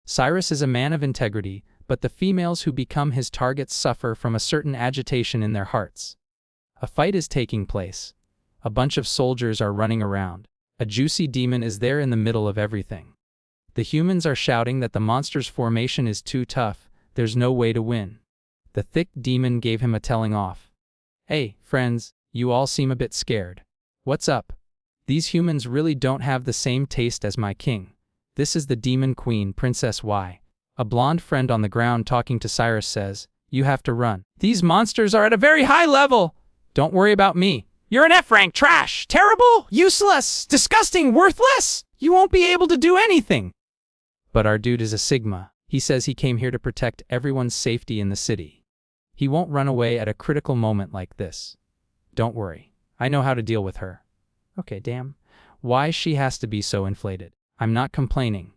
Cyrus is a man of integrity, but the females who become his targets suffer from a certain agitation in their hearts. A fight is taking place. A bunch of soldiers are running around. A juicy demon is there in the middle of everything. The humans are shouting that the monster's formation is too tough, there's no way to win. The thick demon gave him a telling off. Hey, friends, you all seem a bit scared. What's up? These humans really don't have the same taste as my king. This is the demon queen, Princess Y. A blonde friend on the ground talking to Cyrus says, you have to run. These monsters are at a very high level. Don't worry about me. You're an F-rank trash, terrible, useless, disgusting, worthless. You won't be able to do anything. But our dude is a Sigma. He says he came here to protect everyone's safety in the city. He won't run away at a critical moment like this. Don't worry. I know how to deal with her. Okay, damn. Why she has to be so inflated? I'm not complaining.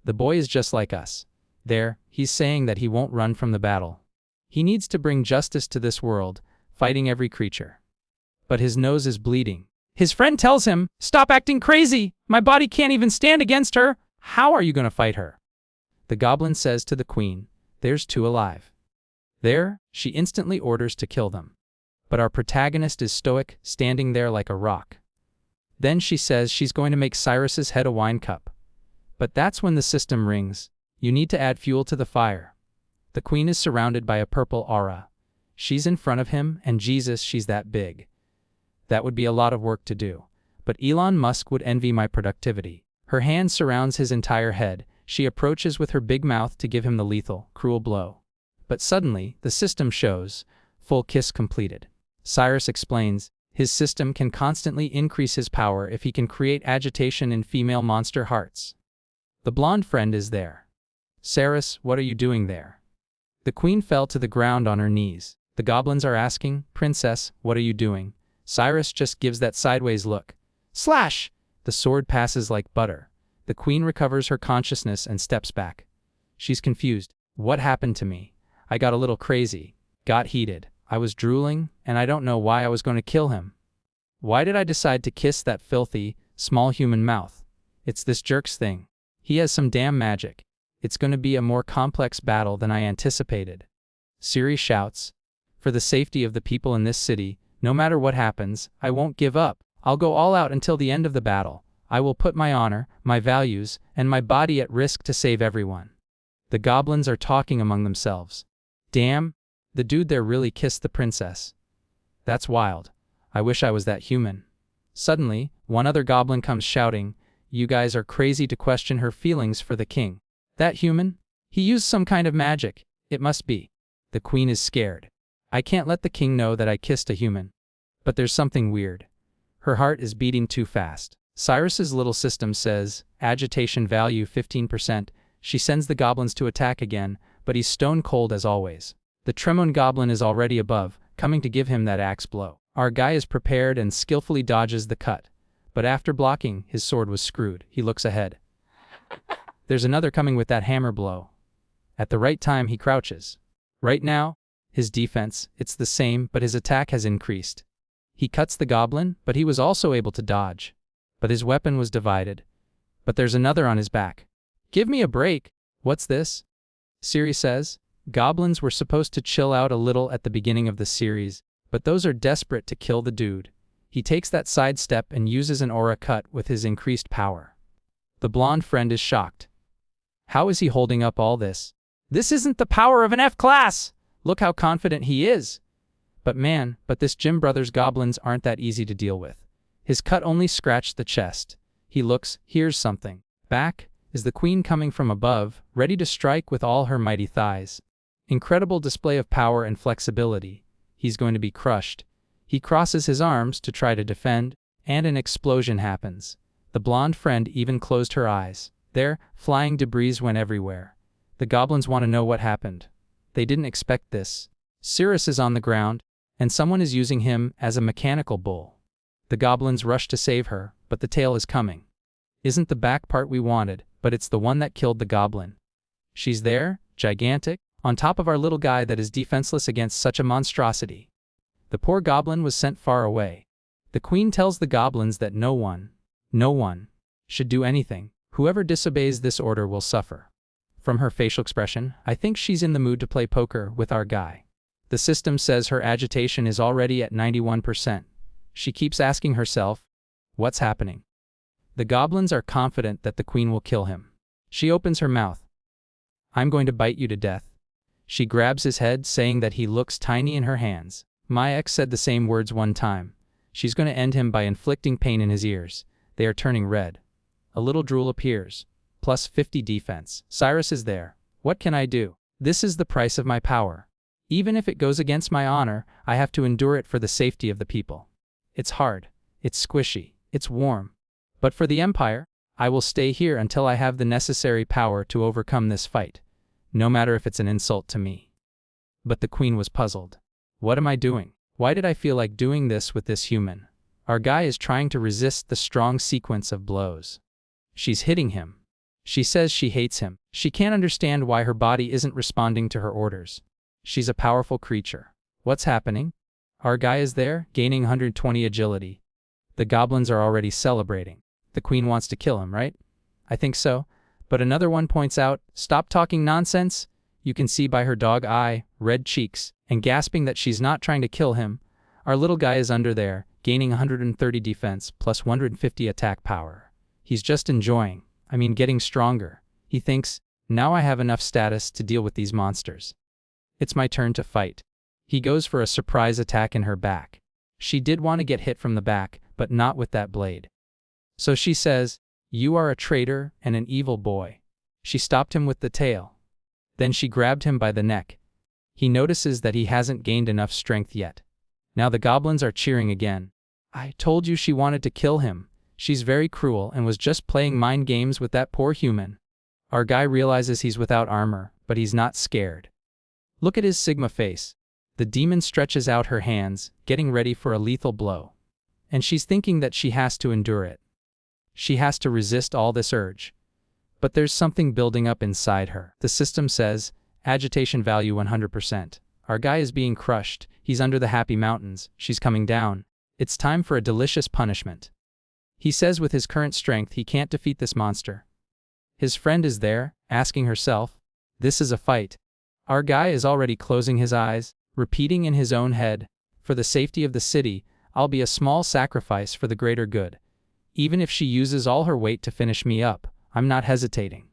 The boy is just like us. There, he's saying that he won't run from the battle. He needs to bring justice to this world, fighting every creature. But his nose is bleeding. His friend tells him, stop acting crazy. My body can't even stand against her. How are you going to fight her? The goblin says to the queen, there's two alive. There, she instantly orders to kill them. But our protagonist is stoic, standing there like a rock. Then she says she's going to make Cyrus's head a wine cup. But that's when the system rings. You need to add fuel to the fire. The queen is surrounded by a purple aura. She's in front of him, and Jesus, she's that big. That would be a lot of work to do. But Elon Musk would envy my productivity. Her hand surrounds his entire head. She approaches with her big mouth to give him the lethal, cruel blow. But suddenly, the system shows, full kiss completed. Cyrus explains, his system can constantly increase his power if he can create agitation in female monster hearts. The blonde friend is there. Cyrus, what are you doing there? The queen fell to the ground on her knees. The goblins are asking, Princess, what are you doing? Cyrus just gives that sideways look. Slash! The sword passes like butter. The queen recovers her consciousness and steps back. She's confused. What happened to me? I got a little crazy. Got heated. I was drooling, and I don't know why I was going to kill him. Why did I decide to kiss that filthy, small human mouth? It's this jerk's thing. He has some damn magic. It's going to be a more complex battle than I anticipated. Siri shouts, for the safety of the people in this city, no matter what happens, I won't give up. I'll go all out until the end of the battle. I will put my honor, my values, and my body at risk to save everyone. The goblins are talking among themselves. Damn, the dude there really kissed the princess. That's wild. I wish I was that human. Suddenly, one other goblin comes shouting, you guys are crazy to question her feelings for the king. That human? He used some kind of magic. It must be. The queen is scared. I can't let the king know that I kissed a human. But there's something weird. Her heart is beating too fast. Cyrus's little system says, agitation value 15%. She sends the goblins to attack again, but he's stone cold as always. The Tremon goblin is already above, coming to give him that axe blow. Our guy is prepared and skillfully dodges the cut. But after blocking, his sword was screwed. He looks ahead. There's another coming with that hammer blow. At the right time, he crouches. Right now, his defense, it's the same, but his attack has increased. He cuts the goblin, but he was also able to dodge. But his weapon was divided. But there's another on his back. Give me a break. What's this? Siri says. Goblins were supposed to chill out a little at the beginning of the series, but those are desperate to kill the dude. He takes that sidestep and uses an aura cut with his increased power. The blonde friend is shocked. How is he holding up all this? This isn't the power of an F-class! Look how confident he is! But this Jim Brothers goblins aren't that easy to deal with. His cut only scratched the chest. He looks, here's something. Back is the queen coming from above, ready to strike with all her mighty thighs. Incredible display of power and flexibility. He's going to be crushed. He crosses his arms to try to defend, and an explosion happens. The blonde friend even closed her eyes. There, flying debris went everywhere. The goblins want to know what happened. They didn't expect this. Cyrus is on the ground, and someone is using him as a mechanical bull. The goblins rush to save her, but the tail is coming. Isn't the back part we wanted, but it's the one that killed the goblin. She's there, gigantic, on top of our little guy that is defenseless against such a monstrosity. The poor goblin was sent far away. The queen tells the goblins that no one should do anything. Whoever disobeys this order will suffer. From her facial expression, I think she's in the mood to play poker with our guy. The system says her agitation is already at 91%. She keeps asking herself, what's happening? The goblins are confident that the queen will kill him. She opens her mouth. I'm going to bite you to death. She grabs his head, saying that he looks tiny in her hands. My ex said the same words one time. She's going to end him by inflicting pain in his ears. They are turning red. A little drool appears. Plus 50 defense. Cyrus is there. What can I do? This is the price of my power. Even if it goes against my honor, I have to endure it for the safety of the people. It's hard. It's squishy. It's warm. But for the Empire, I will stay here until I have the necessary power to overcome this fight, no matter if it's an insult to me. But the queen was puzzled. What am I doing? Why did I feel like doing this with this human? Our guy is trying to resist the strong sequence of blows. She's hitting him. She says she hates him. She can't understand why her body isn't responding to her orders. She's a powerful creature. What's happening? Our guy is there, gaining 120 agility. The goblins are already celebrating. The queen wants to kill him, right? I think so. But another one points out, stop talking nonsense. You can see by her dog eye, red cheeks, and gasping that she's not trying to kill him. Our little guy is under there, gaining 130 defense plus 150 attack power. He's just enjoying. Getting stronger. He thinks, now I have enough status to deal with these monsters. It's my turn to fight. He goes for a surprise attack in her back. She did want to get hit from the back, but not with that blade. So she says, you are a traitor and an evil boy. She stopped him with the tail. Then she grabbed him by the neck. He notices that he hasn't gained enough strength yet. Now the goblins are cheering again. I told you she wanted to kill him. She's very cruel and was just playing mind games with that poor human. Our guy realizes he's without armor, but he's not scared. Look at his Sigma face. The demon stretches out her hands, getting ready for a lethal blow. And she's thinking that she has to endure it. She has to resist all this urge. But there's something building up inside her. The system says, agitation value 100%. Our guy is being crushed. He's under the happy mountains. She's coming down. It's time for a delicious punishment. He says with his current strength he can't defeat this monster. His friend is there, asking herself, this is a fight. Our guy is already closing his eyes, repeating in his own head, for the safety of the city, I'll be a small sacrifice for the greater good. Even if she uses all her weight to finish me up, I'm not hesitating.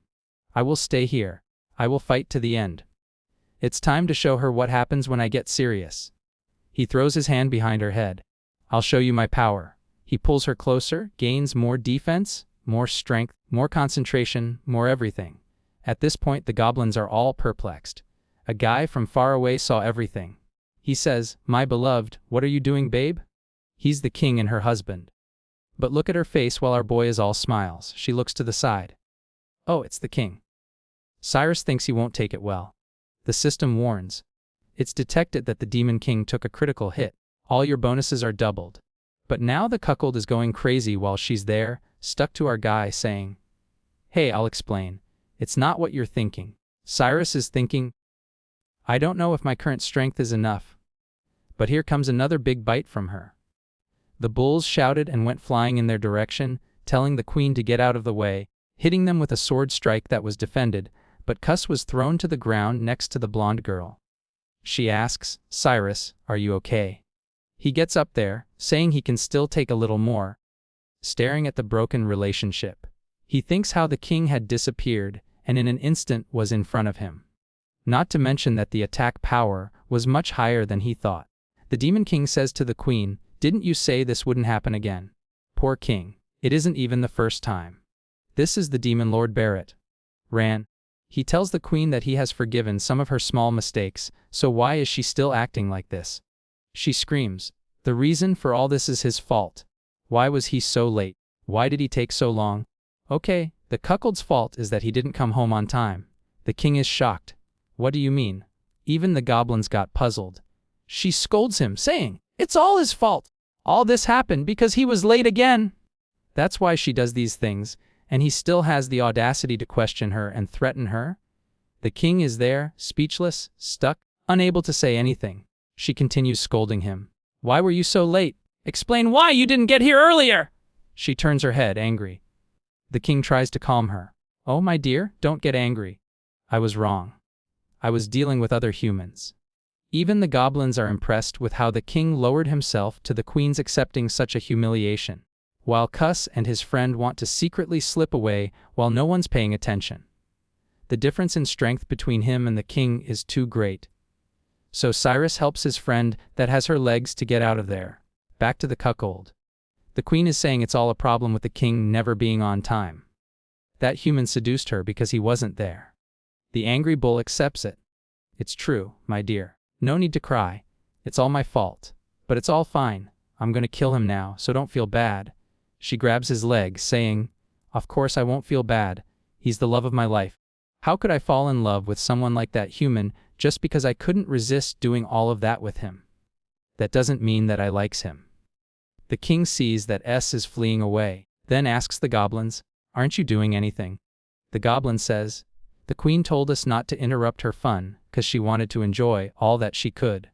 I will stay here. I will fight to the end. It's time to show her what happens when I get serious. He throws his hand behind her head. I'll show you my power. He pulls her closer, gains more defense, more strength, more concentration, more everything. At this point the goblins are all perplexed. A guy from far away saw everything. He says, my beloved, what are you doing, babe? He's the king and her husband. But look at her face while our boy is all smiles. She looks to the side. Oh, it's the king. Cyrus thinks he won't take it well. The system warns. It's detected that the demon king took a critical hit. All your bonuses are doubled. But now the cuckold is going crazy while she's there, stuck to our guy, saying, hey, I'll explain. It's not what you're thinking. Cyrus is thinking, I don't know if my current strength is enough. But here comes another big bite from her. The bulls shouted and went flying in their direction, telling the queen to get out of the way, hitting them with a sword strike that was defended, but Cuss was thrown to the ground next to the blonde girl. She asks, Cyrus, are you okay? He gets up there, saying he can still take a little more. Staring at the broken relationship. He thinks how the king had disappeared, and in an instant was in front of him. Not to mention that the attack power was much higher than he thought. The demon king says to the queen, didn't you say this wouldn't happen again? Poor king, it isn't even the first time. This is the demon Lord Barrett. Ran. He tells the queen that he has forgiven some of her small mistakes, so why is she still acting like this? She screams, the reason for all this is his fault. Why was he so late? Why did he take so long? Okay, the cuckold's fault is that he didn't come home on time. The king is shocked. What do you mean? Even the goblins got puzzled. She scolds him, saying, it's all his fault. All this happened because he was late again. That's why she does these things, and he still has the audacity to question her and threaten her? The king is there, speechless, stuck, unable to say anything. She continues scolding him. Why were you so late? Explain why you didn't get here earlier! She turns her head, angry. The king tries to calm her. Oh, my dear, don't get angry. I was wrong. I was dealing with other humans. Even the goblins are impressed with how the king lowered himself to the queen's accepting such a humiliation, while Cuss and his friend want to secretly slip away while no one's paying attention. The difference in strength between him and the king is too great. So Cyrus helps his friend that has her legs to get out of there. Back to the cuckold. The queen is saying it's all a problem with the king never being on time. That human seduced her because he wasn't there. The angry bull accepts it. It's true, my dear. No need to cry. It's all my fault. But it's all fine. I'm gonna kill him now, so don't feel bad. She grabs his leg, saying, "Of course I won't feel bad. He's the love of my life. How could I fall in love with someone like that human just because I couldn't resist doing all of that with him? That doesn't mean that I likes him." The king sees that S is fleeing away, then asks the goblins, "Aren't you doing anything?" The goblin says, "The queen told us not to interrupt her fun, 'cause she wanted to enjoy all that she could."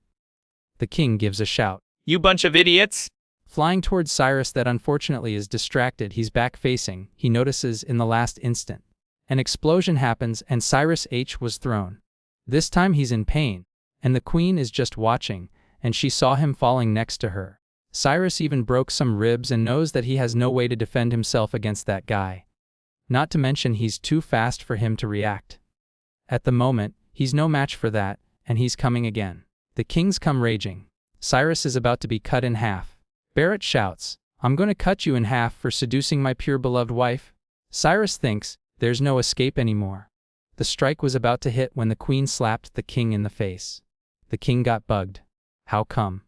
The king gives a shout. "You bunch of idiots!" Flying towards Cyrus that unfortunately is distracted, he's back-facing, he notices in the last instant. An explosion happens and Cyrus H was thrown. This time he's in pain, and the queen is just watching, and she saw him falling next to her. Cyrus even broke some ribs and knows that he has no way to defend himself against that guy. Not to mention he's too fast for him to react. At the moment, he's no match for that, and he's coming again. The kings come raging. Cyrus is about to be cut in half. Barrett shouts, "I'm gonna cut you in half for seducing my pure beloved wife." Cyrus thinks, there's no escape anymore. The strike was about to hit when the queen slapped the king in the face. The king got bugged. How come?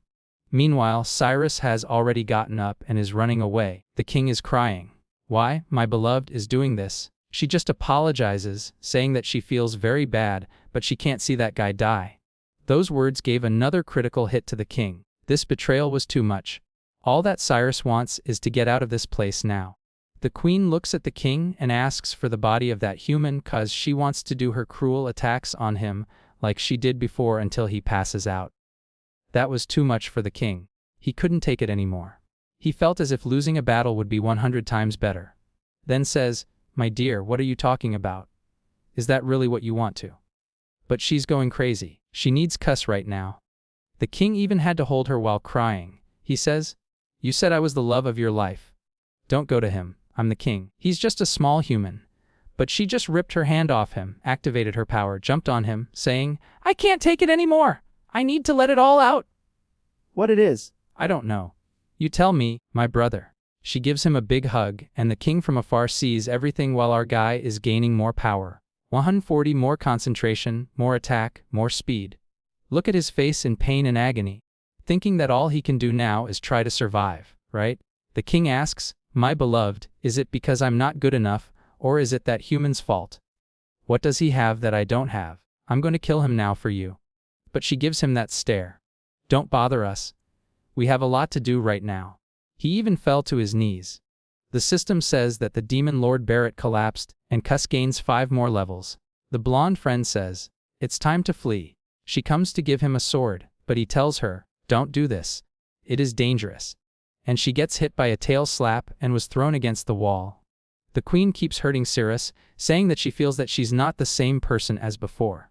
Meanwhile, Cyrus has already gotten up and is running away. The king is crying. Why, my beloved is doing this? She just apologizes, saying that she feels very bad, but she can't see that guy die. Those words gave another critical hit to the king. This betrayal was too much. All that Cyrus wants is to get out of this place now. The queen looks at the king and asks for the body of that human 'cause she wants to do her cruel attacks on him like she did before until he passes out. That was too much for the king. He couldn't take it anymore. He felt as if losing a battle would be 100 times better. Then says, "My dear, what are you talking about? Is that really what you want to?" But she's going crazy. She needs Cuss right now. The king even had to hold her while crying. He says, "You said I was the love of your life. Don't go to him. I'm the king. He's just a small human." But she just ripped her hand off him, activated her power, jumped on him, saying, "I can't take it anymore. I need to let it all out." What it is? "I don't know. You tell me, my brother." She gives him a big hug, and the king from afar sees everything while our guy is gaining more power. 140 more concentration, more attack, more speed. Look at his face in pain and agony, thinking that all he can do now is try to survive, right? The king asks, "My beloved, is it because I'm not good enough, or is it that human's fault? What does he have that I don't have? I'm going to kill him now for you." But she gives him that stare. "Don't bother us. We have a lot to do right now." He even fell to his knees. The system says that the demon Lord Barrett collapsed, and Cuss gains 5 more levels. The blonde friend says, "It's time to flee." She comes to give him a sword, but he tells her, "Don't do this. It is dangerous." And she gets hit by a tail slap and was thrown against the wall. The queen keeps hurting Cyrus, saying that she feels that she's not the same person as before.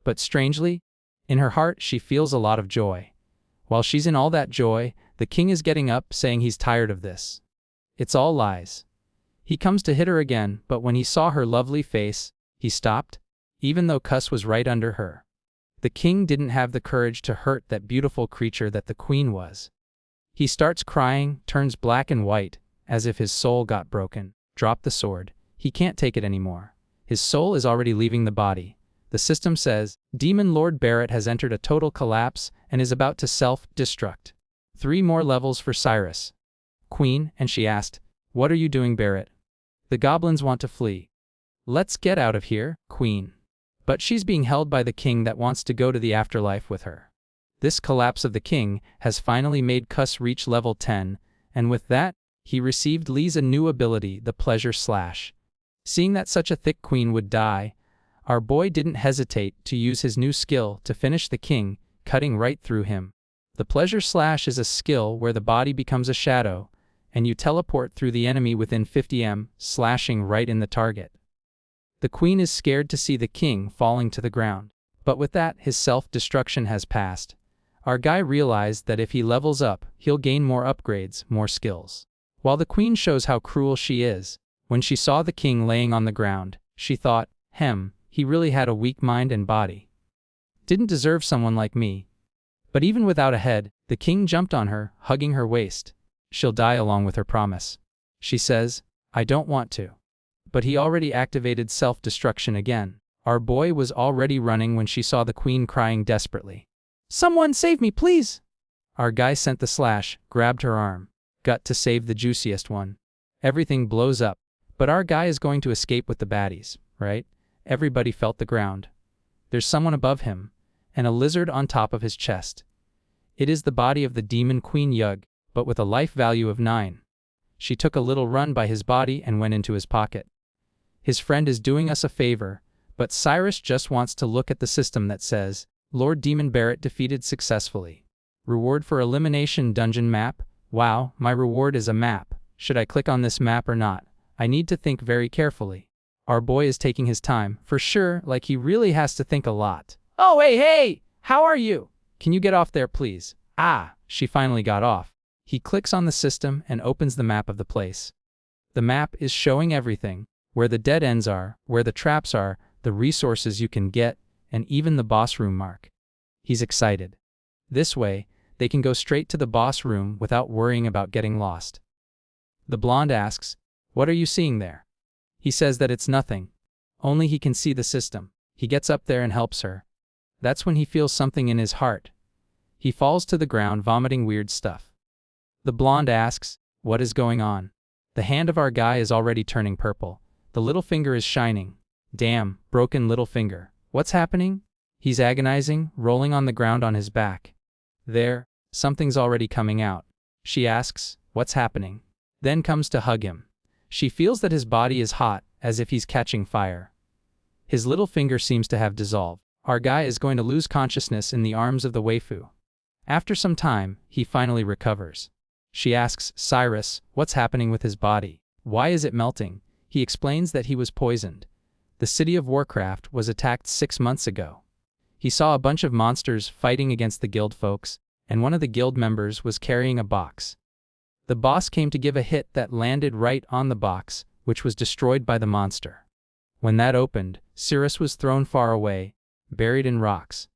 But strangely, in her heart she feels a lot of joy. While she's in all that joy, the king is getting up, saying he's tired of this. It's all lies. He comes to hit her again, but when he saw her lovely face, he stopped, even though Cuss was right under her. The king didn't have the courage to hurt that beautiful creature that the queen was. He starts crying, turns black and white, as if his soul got broken. Drop the sword. He can't take it anymore. His soul is already leaving the body. The system says, Demon Lord Barrett has entered a total collapse and is about to self-destruct. 3 more levels for Cyrus. Queen, and she asked, "What are you doing, Barrett?" The goblins want to flee. "Let's get out of here, Queen." But she's being held by the king that wants to go to the afterlife with her. This collapse of the king has finally made Cuss reach level 10, and with that, he received Lee's a new ability, the Pleasure Slash. Seeing that such a thick queen would die, our boy didn't hesitate to use his new skill to finish the king, cutting right through him. The Pleasure Slash is a skill where the body becomes a shadow, and you teleport through the enemy within 50 m, slashing right in the target. The queen is scared to see the king falling to the ground. But with that, his self-destruction has passed. Our guy realized that if he levels up, he'll gain more upgrades, more skills. While the queen shows how cruel she is, when she saw the king laying on the ground, she thought, he really had a weak mind and body. Didn't deserve someone like me. But even without a head, the king jumped on her, hugging her waist. She'll die along with her promise. She says, I don't want to. But he already activated self-destruction again. Our boy was already running when she saw the queen crying desperately. Someone save me, please! Our guy sent the slash, grabbed her arm. Got to save the juiciest one. Everything blows up. But our guy is going to escape with the baddies, right? Everybody felt the ground. There's someone above him, and a lizard on top of his chest. It is the body of the demon queen Yug, but with a life value of 9. She took a little run by his body and went into his pocket. His friend is doing us a favor, but Cyrus just wants to look at the system that says, Lord Demon Barrett defeated successfully. Reward for elimination dungeon map. Wow, my reward is a map. Should I click on this map or not? I need to think very carefully. Our boy is taking his time, for sure, like he really has to think a lot. Oh, hey, how are you? Can you get off there, please? She finally got off. He clicks on the system and opens the map of the place. The map is showing everything, where the dead ends are, where the traps are, the resources you can get, and even the boss room mark. He's excited. This way, they can go straight to the boss room without worrying about getting lost. The blonde asks, what are you seeing there? He says that it's nothing. Only he can see the system. He gets up there and helps her. That's when he feels something in his heart. He falls to the ground vomiting weird stuff. The blonde asks, what is going on? The hand of our guy is already turning purple. The little finger is shining. Damn, broken little finger. What's happening? He's agonizing, rolling on the ground on his back. There, something's already coming out. She asks, what's happening? Then comes to hug him. She feels that his body is hot, as if he's catching fire. His little finger seems to have dissolved. Our guy is going to lose consciousness in the arms of the waifu. After some time, he finally recovers. She asks Cyrus, what's happening with his body? Why is it melting? He explains that he was poisoned. The city of Warcraft was attacked 6 months ago. He saw a bunch of monsters fighting against the guild folks, and one of the guild members was carrying a box. The boss came to give a hit that landed right on the box, which was destroyed by the monster. When that opened, Cyrus was thrown far away, buried in rocks.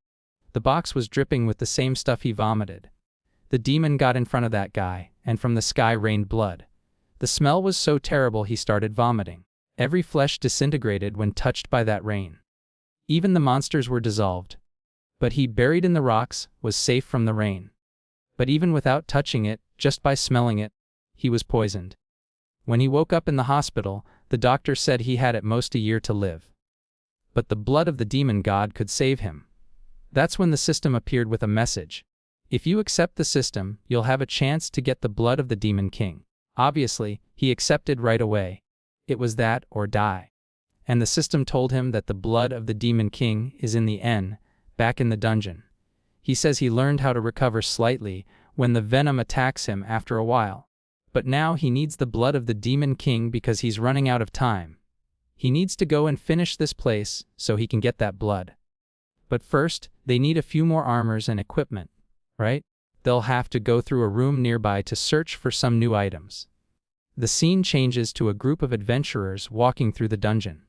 The box was dripping with the same stuff he vomited. The demon got in front of that guy, and from the sky rained blood. The smell was so terrible he started vomiting. Every flesh disintegrated when touched by that rain. Even the monsters were dissolved. But he, buried in the rocks, was safe from the rain. But even without touching it, just by smelling it, he was poisoned. When he woke up in the hospital, the doctor said he had at most a year to live. But the blood of the demon god could save him. That's when the system appeared with a message. If you accept the system, you'll have a chance to get the blood of the demon king. Obviously, he accepted right away. It was that or die. And the system told him that the blood of the demon king is in the N, back in the dungeon. He says he learned how to recover slightly when the venom attacks him after a while. But now he needs the blood of the demon king because he's running out of time. He needs to go and finish this place so he can get that blood. But first, they need a few more armors and equipment, right? They'll have to go through a room nearby to search for some new items. The scene changes to a group of adventurers walking through the dungeon.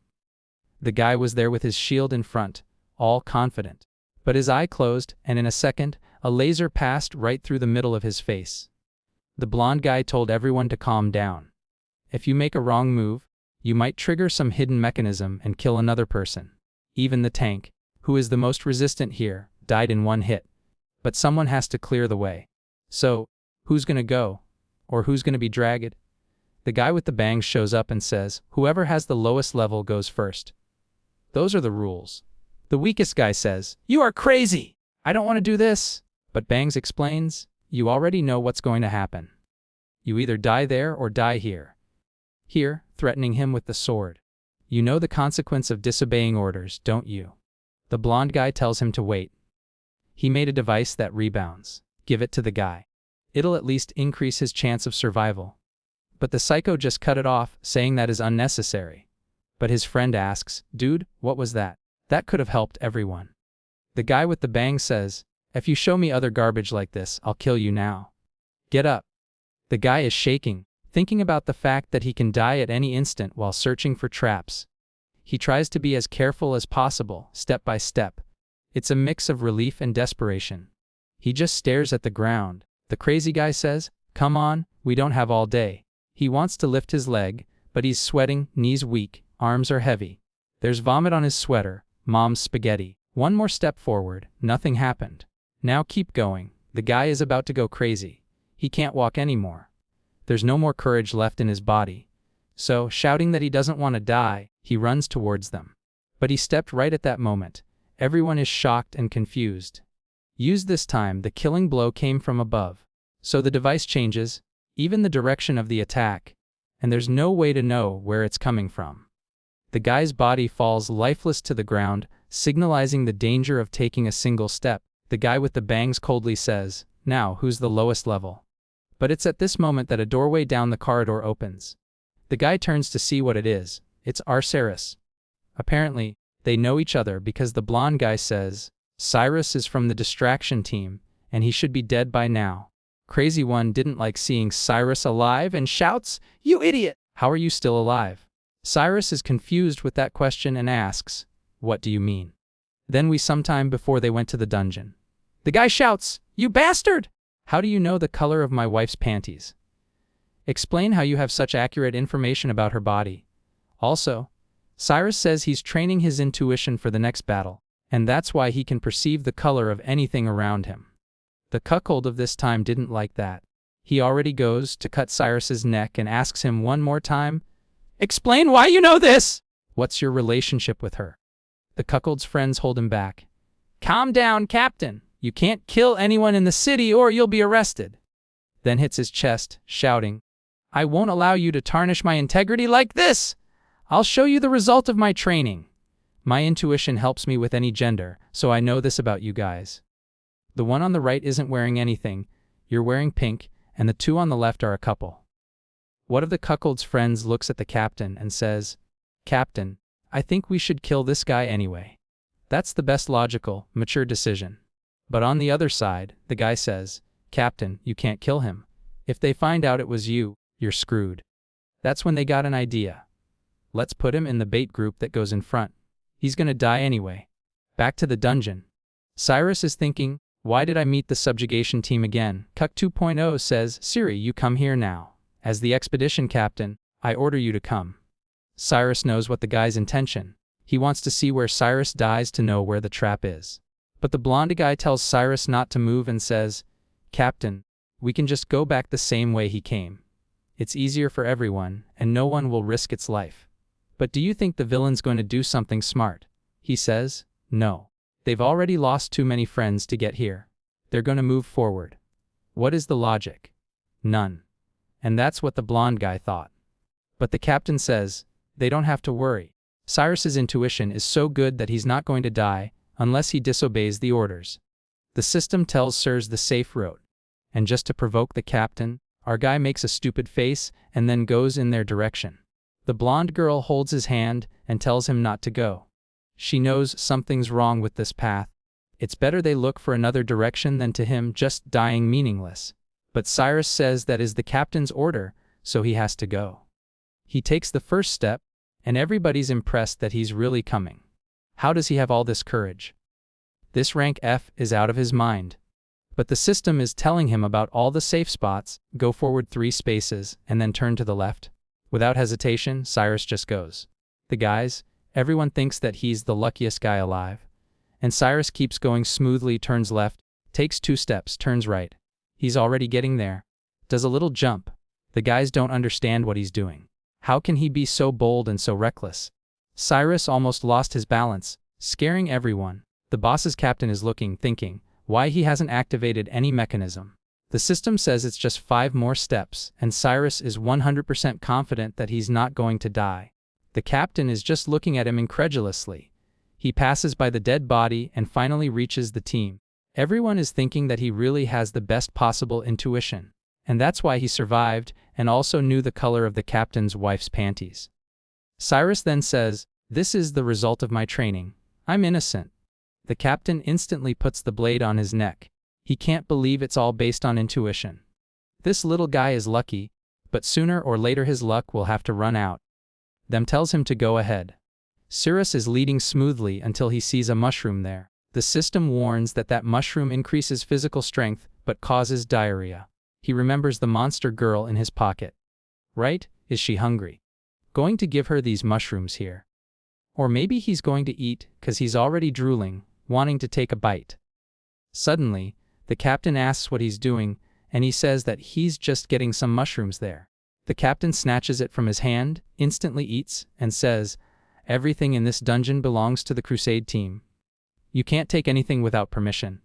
The guy was there with his shield in front, all confident. But his eye closed, and in a second, a laser passed right through the middle of his face. The blonde guy told everyone to calm down. If you make a wrong move, you might trigger some hidden mechanism and kill another person. Even the tank, who is the most resistant here, died in one hit. But someone has to clear the way. So, who's gonna go? Or who's gonna be dragged? The guy with the bangs shows up and says, whoever has the lowest level goes first. Those are the rules. The weakest guy says, you are crazy! I don't want to do this! But Bangs explains, you already know what's going to happen. You either die there or die here. Here, threatening him with the sword. You know the consequence of disobeying orders, don't you? The blonde guy tells him to wait. He made a device that rebounds. Give it to the guy. It'll at least increase his chance of survival. But the psycho just cut it off, saying that is unnecessary. But his friend asks, "Dude, what was that?" That could have helped everyone. The guy with the bang says, "If you show me other garbage like this, I'll kill you now. Get up." The guy is shaking, thinking about the fact that he can die at any instant while searching for traps. He tries to be as careful as possible, step by step. It's a mix of relief and desperation. He just stares at the ground. The crazy guy says, "Come on, we don't have all day." He wants to lift his leg, but he's sweating, knees weak, arms are heavy. There's vomit on his sweater, mom's spaghetti. One more step forward, nothing happened. Now keep going. The guy is about to go crazy. He can't walk anymore. There's no more courage left in his body. So, shouting that he doesn't want to die, he runs towards them. But he stepped right at that moment. Everyone is shocked and confused. Used this time, the killing blow came from above. So the device changes, even the direction of the attack, and there's no way to know where it's coming from. The guy's body falls lifeless to the ground, signalizing the danger of taking a single step. The guy with the bangs coldly says, "Now, who's the lowest level?" But it's at this moment that a doorway down the corridor opens. The guy turns to see what it is. It's Cyrus. Apparently, they know each other because the blonde guy says, "Cyrus is from the distraction team, and he should be dead by now." Crazy One didn't like seeing Cyrus alive and shouts, "You idiot! How are you still alive?" Cyrus is confused with that question and asks, "What do you mean?" Then sometime before they went to the dungeon. The guy shouts, "You bastard! How do you know the color of my wife's panties? Explain how you have such accurate information about her body." Also, Cyrus says he's training his intuition for the next battle, and that's why he can perceive the color of anything around him. The cuckold of this time didn't like that. He already goes to cut Cyrus's neck and asks him one more time, "Explain why you know this! What's your relationship with her?" The cuckold's friends hold him back. "Calm down, Captain. You can't kill anyone in the city or you'll be arrested." Then hits his chest, shouting, "I won't allow you to tarnish my integrity like this! I'll show you the result of my training. My intuition helps me with any gender, so I know this about you guys. The one on the right isn't wearing anything, you're wearing pink, and the two on the left are a couple." One of the cuckold's friends looks at the captain and says, "Captain, I think we should kill this guy anyway. That's the best logical, mature decision." But on the other side, the guy says, "Captain, you can't kill him. If they find out it was you, you're screwed." That's when they got an idea. "Let's put him in the bait group that goes in front. He's gonna die anyway." Back to the dungeon. Cyrus is thinking, "Why did I meet the subjugation team again?" Cuck 2.0 says, "Siri, you come here now. As the expedition captain, I order you to come." Cyrus knows what the guy's intention. He wants to see where Cyrus dies to know where the trap is. But the blonde guy tells Cyrus not to move and says, "Captain, we can just go back the same way he came. It's easier for everyone, and no one will risk its life." "But do you think the villain's going to do something smart?" He says, "No. They've already lost too many friends to get here. They're going to move forward." What is the logic? None. And that's what the blonde guy thought. But the captain says, they don't have to worry. Cyrus's intuition is so good that he's not going to die unless he disobeys the orders. The system tells Sirs the safe route. And just to provoke the captain, our guy makes a stupid face and then goes in their direction. The blonde girl holds his hand and tells him not to go. She knows something's wrong with this path. It's better they look for another direction than to him just dying meaningless. But Cyrus says that is the captain's order, so he has to go. He takes the first step, and everybody's impressed that he's really coming. How does he have all this courage? This rank F is out of his mind. But the system is telling him about all the safe spots, go forward 3 spaces, and then turn to the left. Without hesitation, Cyrus just goes. The guys, everyone thinks that he's the luckiest guy alive. And Cyrus keeps going smoothly, turns left, takes 2 steps, turns right. He's already getting there. Does a little jump. The guys don't understand what he's doing. How can he be so bold and so reckless? Cyrus almost lost his balance, scaring everyone. The boss's captain is looking, thinking, why he hasn't activated any mechanism. The system says it's just 5 more steps, and Cyrus is 100% confident that he's not going to die. The captain is just looking at him incredulously. He passes by the dead body and finally reaches the team. Everyone is thinking that he really has the best possible intuition. And that's why he survived and also knew the color of the captain's wife's panties. Cyrus then says, "This is the result of my training. I'm innocent." The captain instantly puts the blade on his neck. He can't believe it's all based on intuition. This little guy is lucky, but sooner or later his luck will have to run out. Them tells him to go ahead. Cyrus is leading smoothly until he sees a mushroom there. The system warns that mushroom increases physical strength but causes diarrhea. He remembers the monster girl in his pocket. Right? Is she hungry? Going to give her these mushrooms here. Or maybe he's going to eat, 'cause he's already drooling, wanting to take a bite. Suddenly, the captain asks what he's doing, and he says that he's just getting some mushrooms there. The captain snatches it from his hand, instantly eats, and says, "Everything in this dungeon belongs to the crusade team. You can't take anything without permission."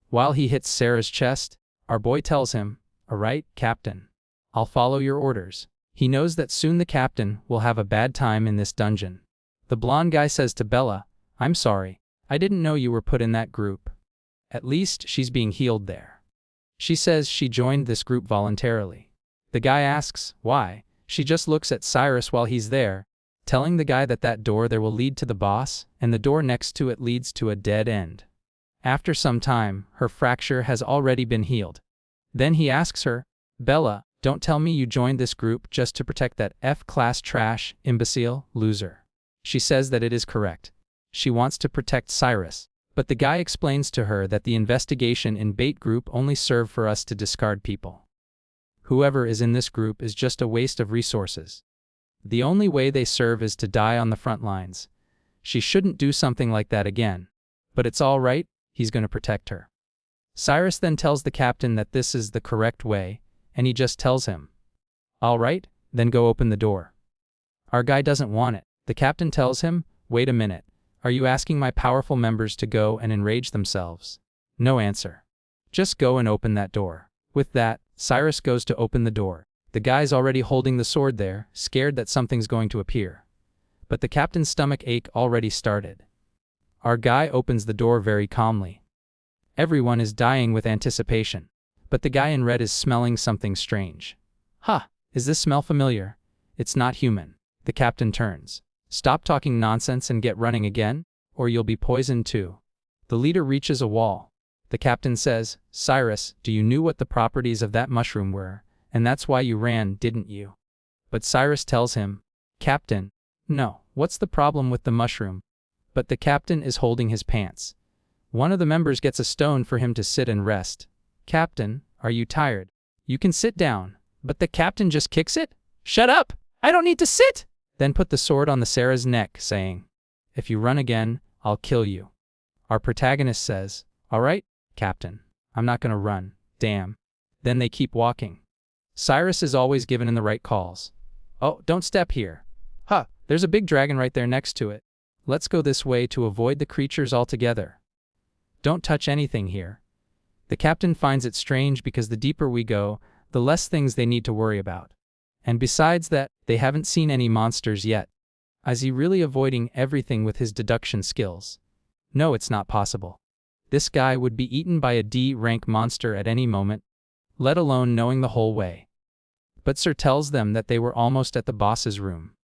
While he hits Sarah's chest, our boy tells him, "All right, Captain. I'll follow your orders." He knows that soon the captain will have a bad time in this dungeon. The blonde guy says to Bella, "I'm sorry. I didn't know you were put in that group." At least she's being healed there. She says she joined this group voluntarily. The guy asks, why? She just looks at Cyrus while he's there, telling the guy that door there will lead to the boss, and the door next to it leads to a dead end. After some time, her fracture has already been healed. Then he asks her, "Bella, don't tell me you joined this group just to protect that F-class trash, imbecile, loser." She says that it is correct. She wants to protect Cyrus, but the guy explains to her that the investigation in bait group only serve for us to discard people. Whoever is in this group is just a waste of resources. The only way they serve is to die on the front lines. She shouldn't do something like that again. But it's all right, he's going to protect her. Cyrus then tells the captain that this is the correct way, and he just tells him, "All right, then go open the door." Our guy doesn't want it. The captain tells him, "Wait a minute. Are you asking my powerful members to go and enrage themselves?" No answer. "Just go and open that door." With that, Cyrus goes to open the door. The guy's already holding the sword there, scared that something's going to appear. But the captain's stomach ache already started. Our guy opens the door very calmly. Everyone is dying with anticipation. But the guy in red is smelling something strange. "Huh, is this smell familiar? It's not human." The captain turns. "Stop talking nonsense and get running again, or you'll be poisoned too." The leader reaches a wall. The captain says, "Cyrus, do you knew what the properties of that mushroom were, and that's why you ran, didn't you?" But Cyrus tells him, "Captain, no, what's the problem with the mushroom?" But the captain is holding his pants. One of the members gets a stone for him to sit and rest. "Captain, are you tired? You can sit down." But the captain just kicks it. "Shut up! I don't need to sit!" Then put the sword on the Sarah's neck, saying, "If you run again, I'll kill you." Our protagonist says, "All right, Captain, I'm not gonna run, damn." Then they keep walking. Cyrus is always given in the right calls. "Oh, don't step here. Huh, there's a big dragon right there next to it. Let's go this way to avoid the creatures altogether. Don't touch anything here." The captain finds it strange because the deeper we go, the less things they need to worry about. And besides that, they haven't seen any monsters yet. Is he really avoiding everything with his deduction skills? No, it's not possible. This guy would be eaten by a D-rank monster at any moment, let alone knowing the whole way. But Sir tells them that they were almost at the boss's room.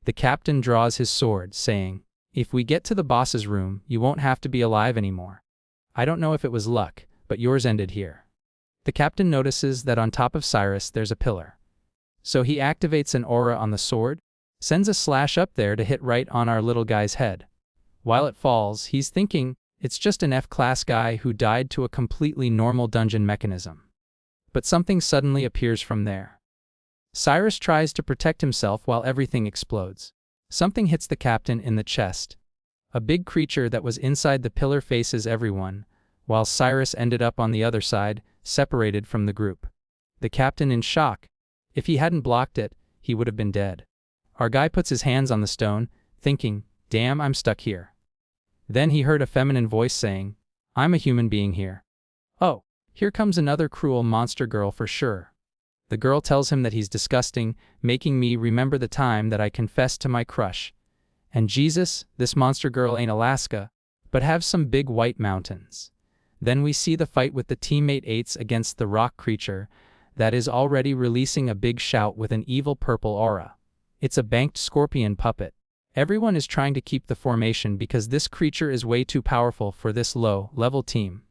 The captain draws his sword, saying, "If we get to the boss's room, you won't have to be alive anymore. I don't know if it was luck, but yours ended here." The captain notices that on top of Cyrus there's a pillar. So he activates an aura on the sword, sends a slash up there to hit right on our little guy's head. While it falls, he's thinking, it's just an F-class guy who died to a completely normal dungeon mechanism. But something suddenly appears from there. Cyrus tries to protect himself while everything explodes. Something hits the captain in the chest. A big creature that was inside the pillar faces everyone, while Cyrus ended up on the other side, separated from the group. The captain in shock. If he hadn't blocked it, he would have been dead. Our guy puts his hands on the stone, thinking, "Damn, I'm stuck here." Then he heard a feminine voice saying, "I'm a human being here." "Oh, here comes another cruel monster girl for sure." The girl tells him that he's disgusting, making me remember the time that I confessed to my crush. And Jesus, this monster girl ain't Alaska, but have some big white mountains. Then we see the fight with the teammate 8s against the rock creature that is already releasing a big shout with an evil purple aura. It's a banked scorpion puppet. Everyone is trying to keep the formation because this creature is way too powerful for this low-level team.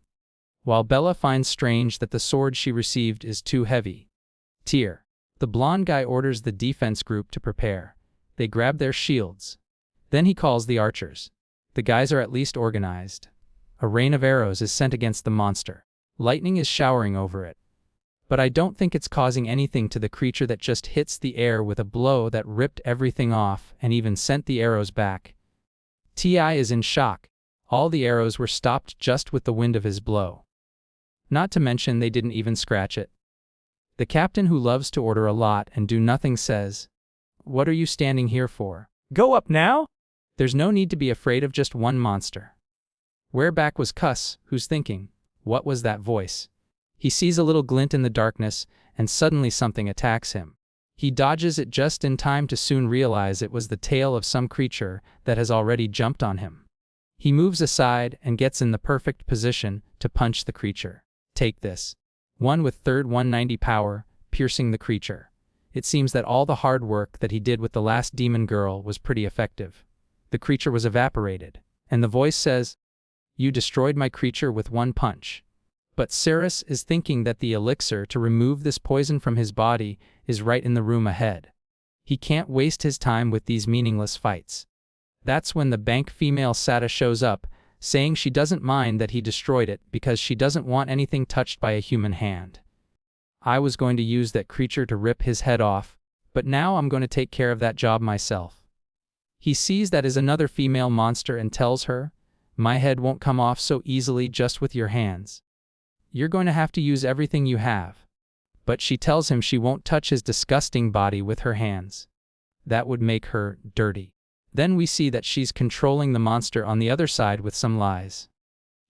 While Bella finds strange that the sword she received is too heavy. Tear. The blonde guy orders the defense group to prepare. They grab their shields. Then he calls the archers. The guys are at least organized. A rain of arrows is sent against the monster. Lightning is showering over it. But I don't think it's causing anything to the creature that just hits the air with a blow that ripped everything off and even sent the arrows back. T.I. is in shock. All the arrows were stopped just with the wind of his blow. Not to mention they didn't even scratch it. The captain, who loves to order a lot and do nothing, says, "What are you standing here for? Go up now!" There's no need to be afraid of just one monster. Whereback was Cuss, who's thinking, what was that voice? He sees a little glint in the darkness, and suddenly something attacks him. He dodges it just in time to soon realize it was the tail of some creature that has already jumped on him. He moves aside and gets in the perfect position to punch the creature. Take this. One with third 190 power, piercing the creature. It seems that all the hard work that he did with the last demon girl was pretty effective. The creature was evaporated, and the voice says, "You destroyed my creature with one punch." But Cyrus is thinking that the elixir to remove this poison from his body is right in the room ahead. He can't waste his time with these meaningless fights. That's when the bank female Sata shows up, saying she doesn't mind that he destroyed it because she doesn't want anything touched by a human hand. I was going to use that creature to rip his head off, but now I'm going to take care of that job myself. He sees that is another female monster and tells her, "My head won't come off so easily just with your hands. You're going to have to use everything you have." But she tells him she won't touch his disgusting body with her hands. That would make her dirty. Then we see that she's controlling the monster on the other side with some lies.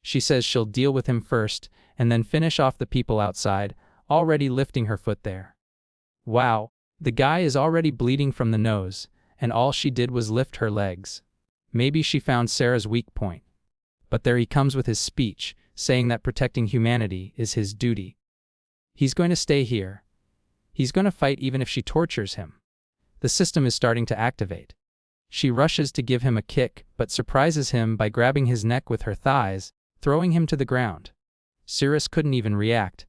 She says she'll deal with him first, and then finish off the people outside, already lifting her foot there. Wow, the guy is already bleeding from the nose, and all she did was lift her legs. Maybe she found Sarah's weak point. But there he comes with his speech, saying that protecting humanity is his duty. He's going to stay here. He's going to fight even if she tortures him. The system is starting to activate. She rushes to give him a kick, but surprises him by grabbing his neck with her thighs, throwing him to the ground. Cyrus couldn't even react.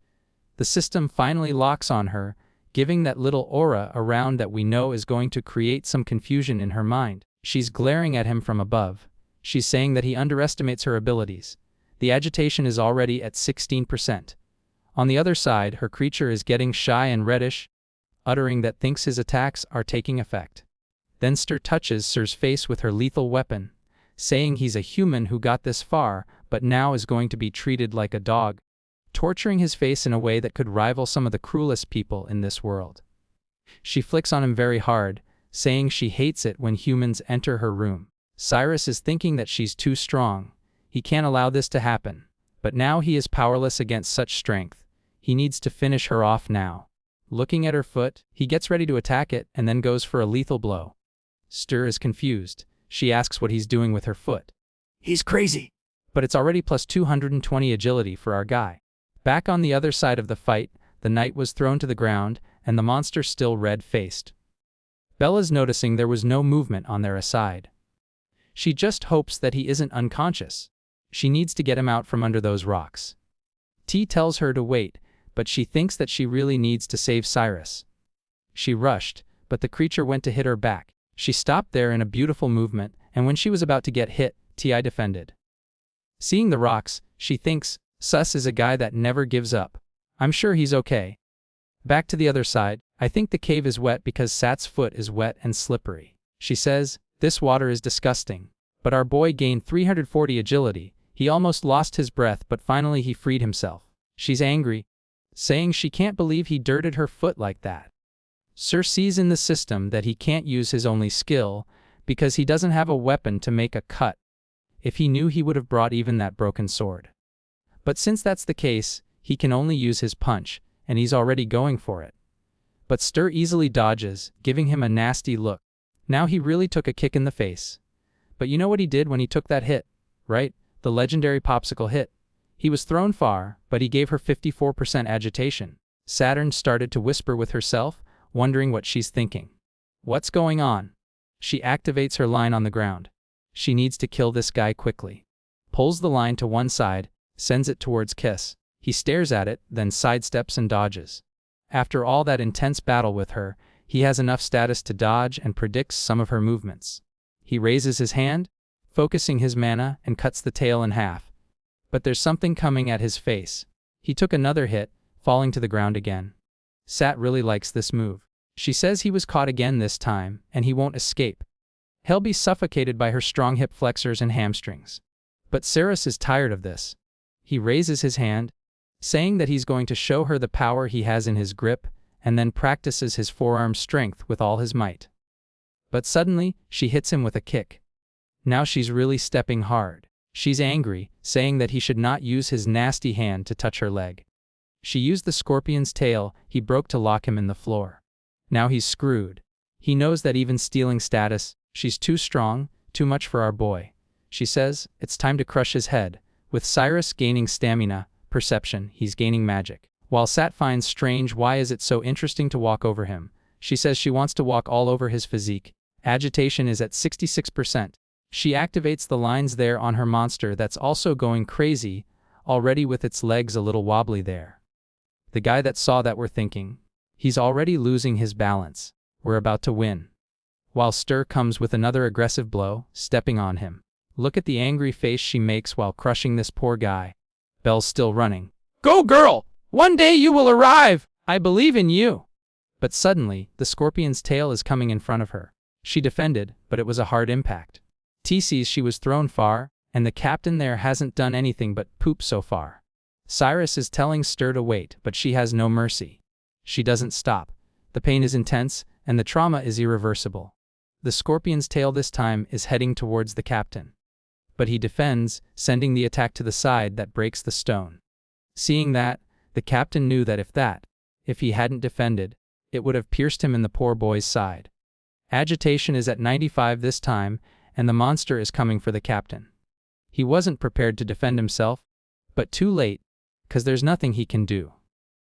The system finally locks on her, giving that little aura around that we know is going to create some confusion in her mind. She's glaring at him from above. She's saying that he underestimates her abilities. The agitation is already at 16%. On the other side, her creature is getting shy and reddish, uttering that thinks his attacks are taking effect. Then Stir touches Sir's face with her lethal weapon, saying he's a human who got this far, but now is going to be treated like a dog, torturing his face in a way that could rival some of the cruelest people in this world. She flicks on him very hard, saying she hates it when humans enter her room. Cyrus is thinking that she's too strong. He can't allow this to happen, but now he is powerless against such strength. He needs to finish her off now. Looking at her foot, he gets ready to attack it and then goes for a lethal blow. Stir is confused. She asks what he's doing with her foot. "He's crazy." But it's already plus 220 agility for our guy. Back on the other side of the fight, the knight was thrown to the ground, and the monster still red-faced. Bella's noticing there was no movement on their side. She just hopes that he isn't unconscious. She needs to get him out from under those rocks. T tells her to wait, but she thinks that she really needs to save Cyrus. She rushed, but the creature went to hit her back. She stopped there in a beautiful movement, and when she was about to get hit, Ti defended. Seeing the rocks, she thinks, Sus is a guy that never gives up. I'm sure he's okay. Back to the other side, I think the cave is wet because Sat's foot is wet and slippery. She says, "This water is disgusting." But our boy gained 340 agility. He almost lost his breath, but finally he freed himself. She's angry, saying she can't believe he dirted her foot like that. Sir sees in the system that he can't use his only skill because he doesn't have a weapon to make a cut. If he knew, he would have brought even that broken sword. But since that's the case, he can only use his punch, and he's already going for it. But Stir easily dodges, giving him a nasty look. Now he really took a kick in the face. But you know what he did when he took that hit, right? The legendary popsicle hit. He was thrown far, but he gave her 54% agitation. Saturn started to whisper with herself, wondering what she's thinking. What's going on? She activates her line on the ground. She needs to kill this guy quickly. Pulls the line to one side, sends it towards Kiss. He stares at it, then sidesteps and dodges. After all that intense battle with her, he has enough status to dodge and predicts some of her movements. He raises his hand, focusing his mana, and cuts the tail in half. But there's something coming at his face. He took another hit, falling to the ground again. Sat really likes this move. She says he was caught again this time, and he won't escape. He'll be suffocated by her strong hip flexors and hamstrings. But Saris is tired of this. He raises his hand, saying that he's going to show her the power he has in his grip, and then practices his forearm strength with all his might. But suddenly, she hits him with a kick. Now she's really stepping hard. She's angry, saying that he should not use his nasty hand to touch her leg. She used the scorpion's tail he broke to lock him in the floor. Now he's screwed. He knows that even stealing status, she's too strong, too much for our boy. She says, it's time to crush his head. With Cyrus gaining stamina, perception, he's gaining magic. While Sat finds strange why is it so interesting to walk over him, she says she wants to walk all over his physique. Agitation is at 66%. She activates the lines there on her monster that's also going crazy, already with its legs a little wobbly there. The guy that saw that we're thinking, he's already losing his balance. We're about to win. While Stir comes with another aggressive blow, stepping on him. Look at the angry face she makes while crushing this poor guy. Belle's still running. Go girl! One day you will arrive! I believe in you! But suddenly, the scorpion's tail is coming in front of her. She defended, but it was a hard impact. T sees she was thrown far, and the captain there hasn't done anything but poop so far. Cyrus is telling Stir to wait, but she has no mercy. She doesn't stop. The pain is intense, and the trauma is irreversible. The scorpion's tail this time is heading towards the captain. But he defends, sending the attack to the side that breaks the stone. Seeing that, the captain knew that if he hadn't defended, it would have pierced him in the poor boy's side. Agitation is at 95 this time, and the monster is coming for the captain. He wasn't prepared to defend himself, but too late, 'cause there's nothing he can do.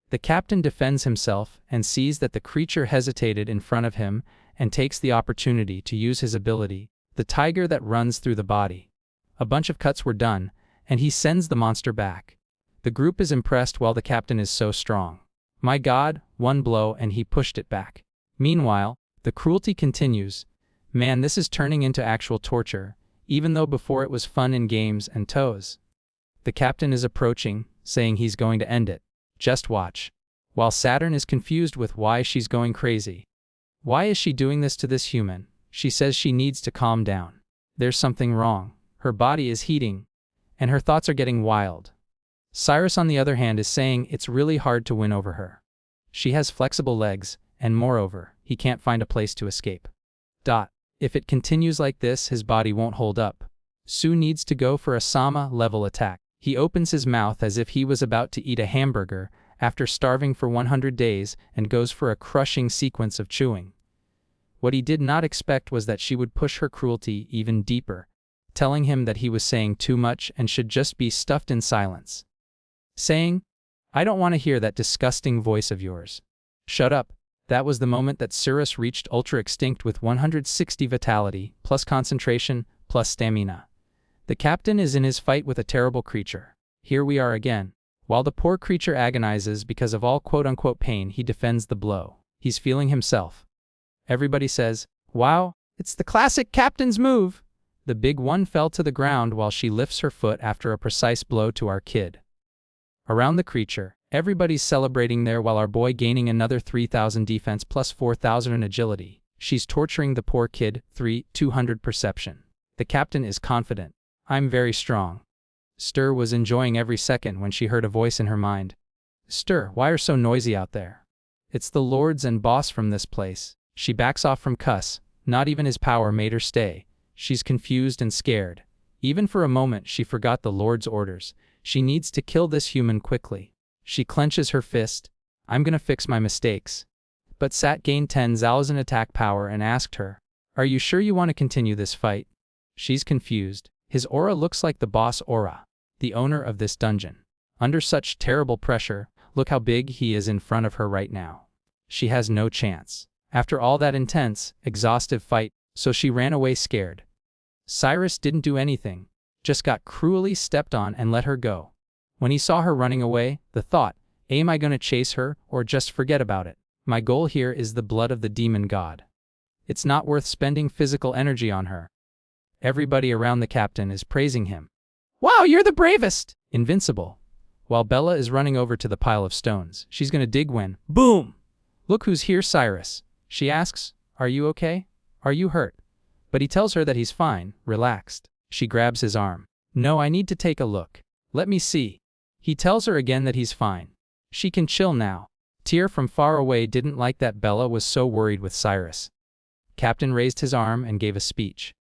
The captain defends himself and sees that the creature hesitated in front of him and takes the opportunity to use his ability, the tiger that runs through the body. A bunch of cuts were done, and he sends the monster back. The group is impressed while the captain is so strong. My God, one blow and he pushed it back. Meanwhile, the cruelty continues. Man, this is turning into actual torture, even though before it was fun in games and toes. The captain is approaching, saying he's going to end it. Just watch. While Saturn is confused with why she's going crazy. Why is she doing this to this human? She says she needs to calm down. There's something wrong. Her body is heating, and her thoughts are getting wild. Cyrus, on the other hand, is saying it's really hard to win over her. She has flexible legs, and moreover, he can't find a place to escape. If it continues like this, his body won't hold up. Sue needs to go for a Sama-level attack. He opens his mouth as if he was about to eat a hamburger after starving for 100 days and goes for a crushing sequence of chewing. What he did not expect was that she would push her cruelty even deeper, telling him that he was saying too much and should just be stuffed in silence. Saying, I don't want to hear that disgusting voice of yours. Shut up. That was the moment that Cyrus reached Ultra Extinct with 160 vitality, plus concentration, plus stamina. The captain is in his fight with a terrible creature. Here we are again. While the poor creature agonizes because of all quote-unquote pain, he defends the blow. He's feeling himself. Everybody says, wow, it's the classic captain's move. The big one fell to the ground while she lifts her foot after a precise blow to our kid. Around the creature, everybody's celebrating there while our boy gaining another 3,000 defense plus 4,000 in agility. She's torturing the poor kid, 200 perception. The captain is confident. I'm very strong. Stir was enjoying every second when she heard a voice in her mind. Stir, why are so noisy out there? It's the lords and boss from this place. She backs off from Cuss. Not even his power made her stay. She's confused and scared. Even for a moment she forgot the lord's orders. She needs to kill this human quickly. She clenches her fist. I'm gonna fix my mistakes. But Sat gained 10,000 attack power and asked her, are you sure you want to continue this fight? She's confused. His aura looks like the boss aura, the owner of this dungeon. Under such terrible pressure, look how big he is in front of her right now. She has no chance. After all that intense, exhaustive fight, so she ran away scared. Cyrus didn't do anything, just got cruelly stepped on and let her go. When he saw her running away, the thought, am I gonna chase her or just forget about it? My goal here is the blood of the demon god. It's not worth spending physical energy on her. Everybody around the captain is praising him. Wow, you're the bravest! Invincible. While Bella is running over to the pile of stones, she's gonna dig when, boom! Look who's here, Cyrus. She asks, are you okay? Are you hurt? But he tells her that he's fine, relaxed. She grabs his arm. No, I need to take a look. Let me see. He tells her again that he's fine. She can chill now. Tyr from far away didn't like that Bella was so worried with Cyrus. Captain raised his arm and gave a speech.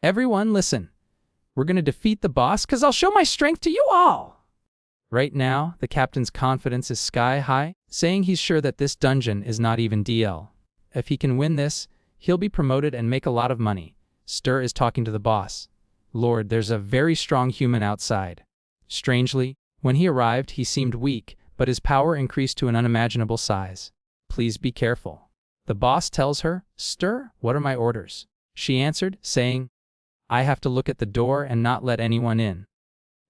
Everyone listen. We're gonna defeat the boss 'cause I'll show my strength to you all. Right now, the captain's confidence is sky high, saying he's sure that this dungeon is not even DL. If he can win this, he'll be promoted and make a lot of money. Stir is talking to the boss. Lord, there's a very strong human outside. Strangely, when he arrived, he seemed weak, but his power increased to an unimaginable size. Please be careful. The boss tells her, Stir, what are my orders? She answered, saying, I have to look at the door and not let anyone in.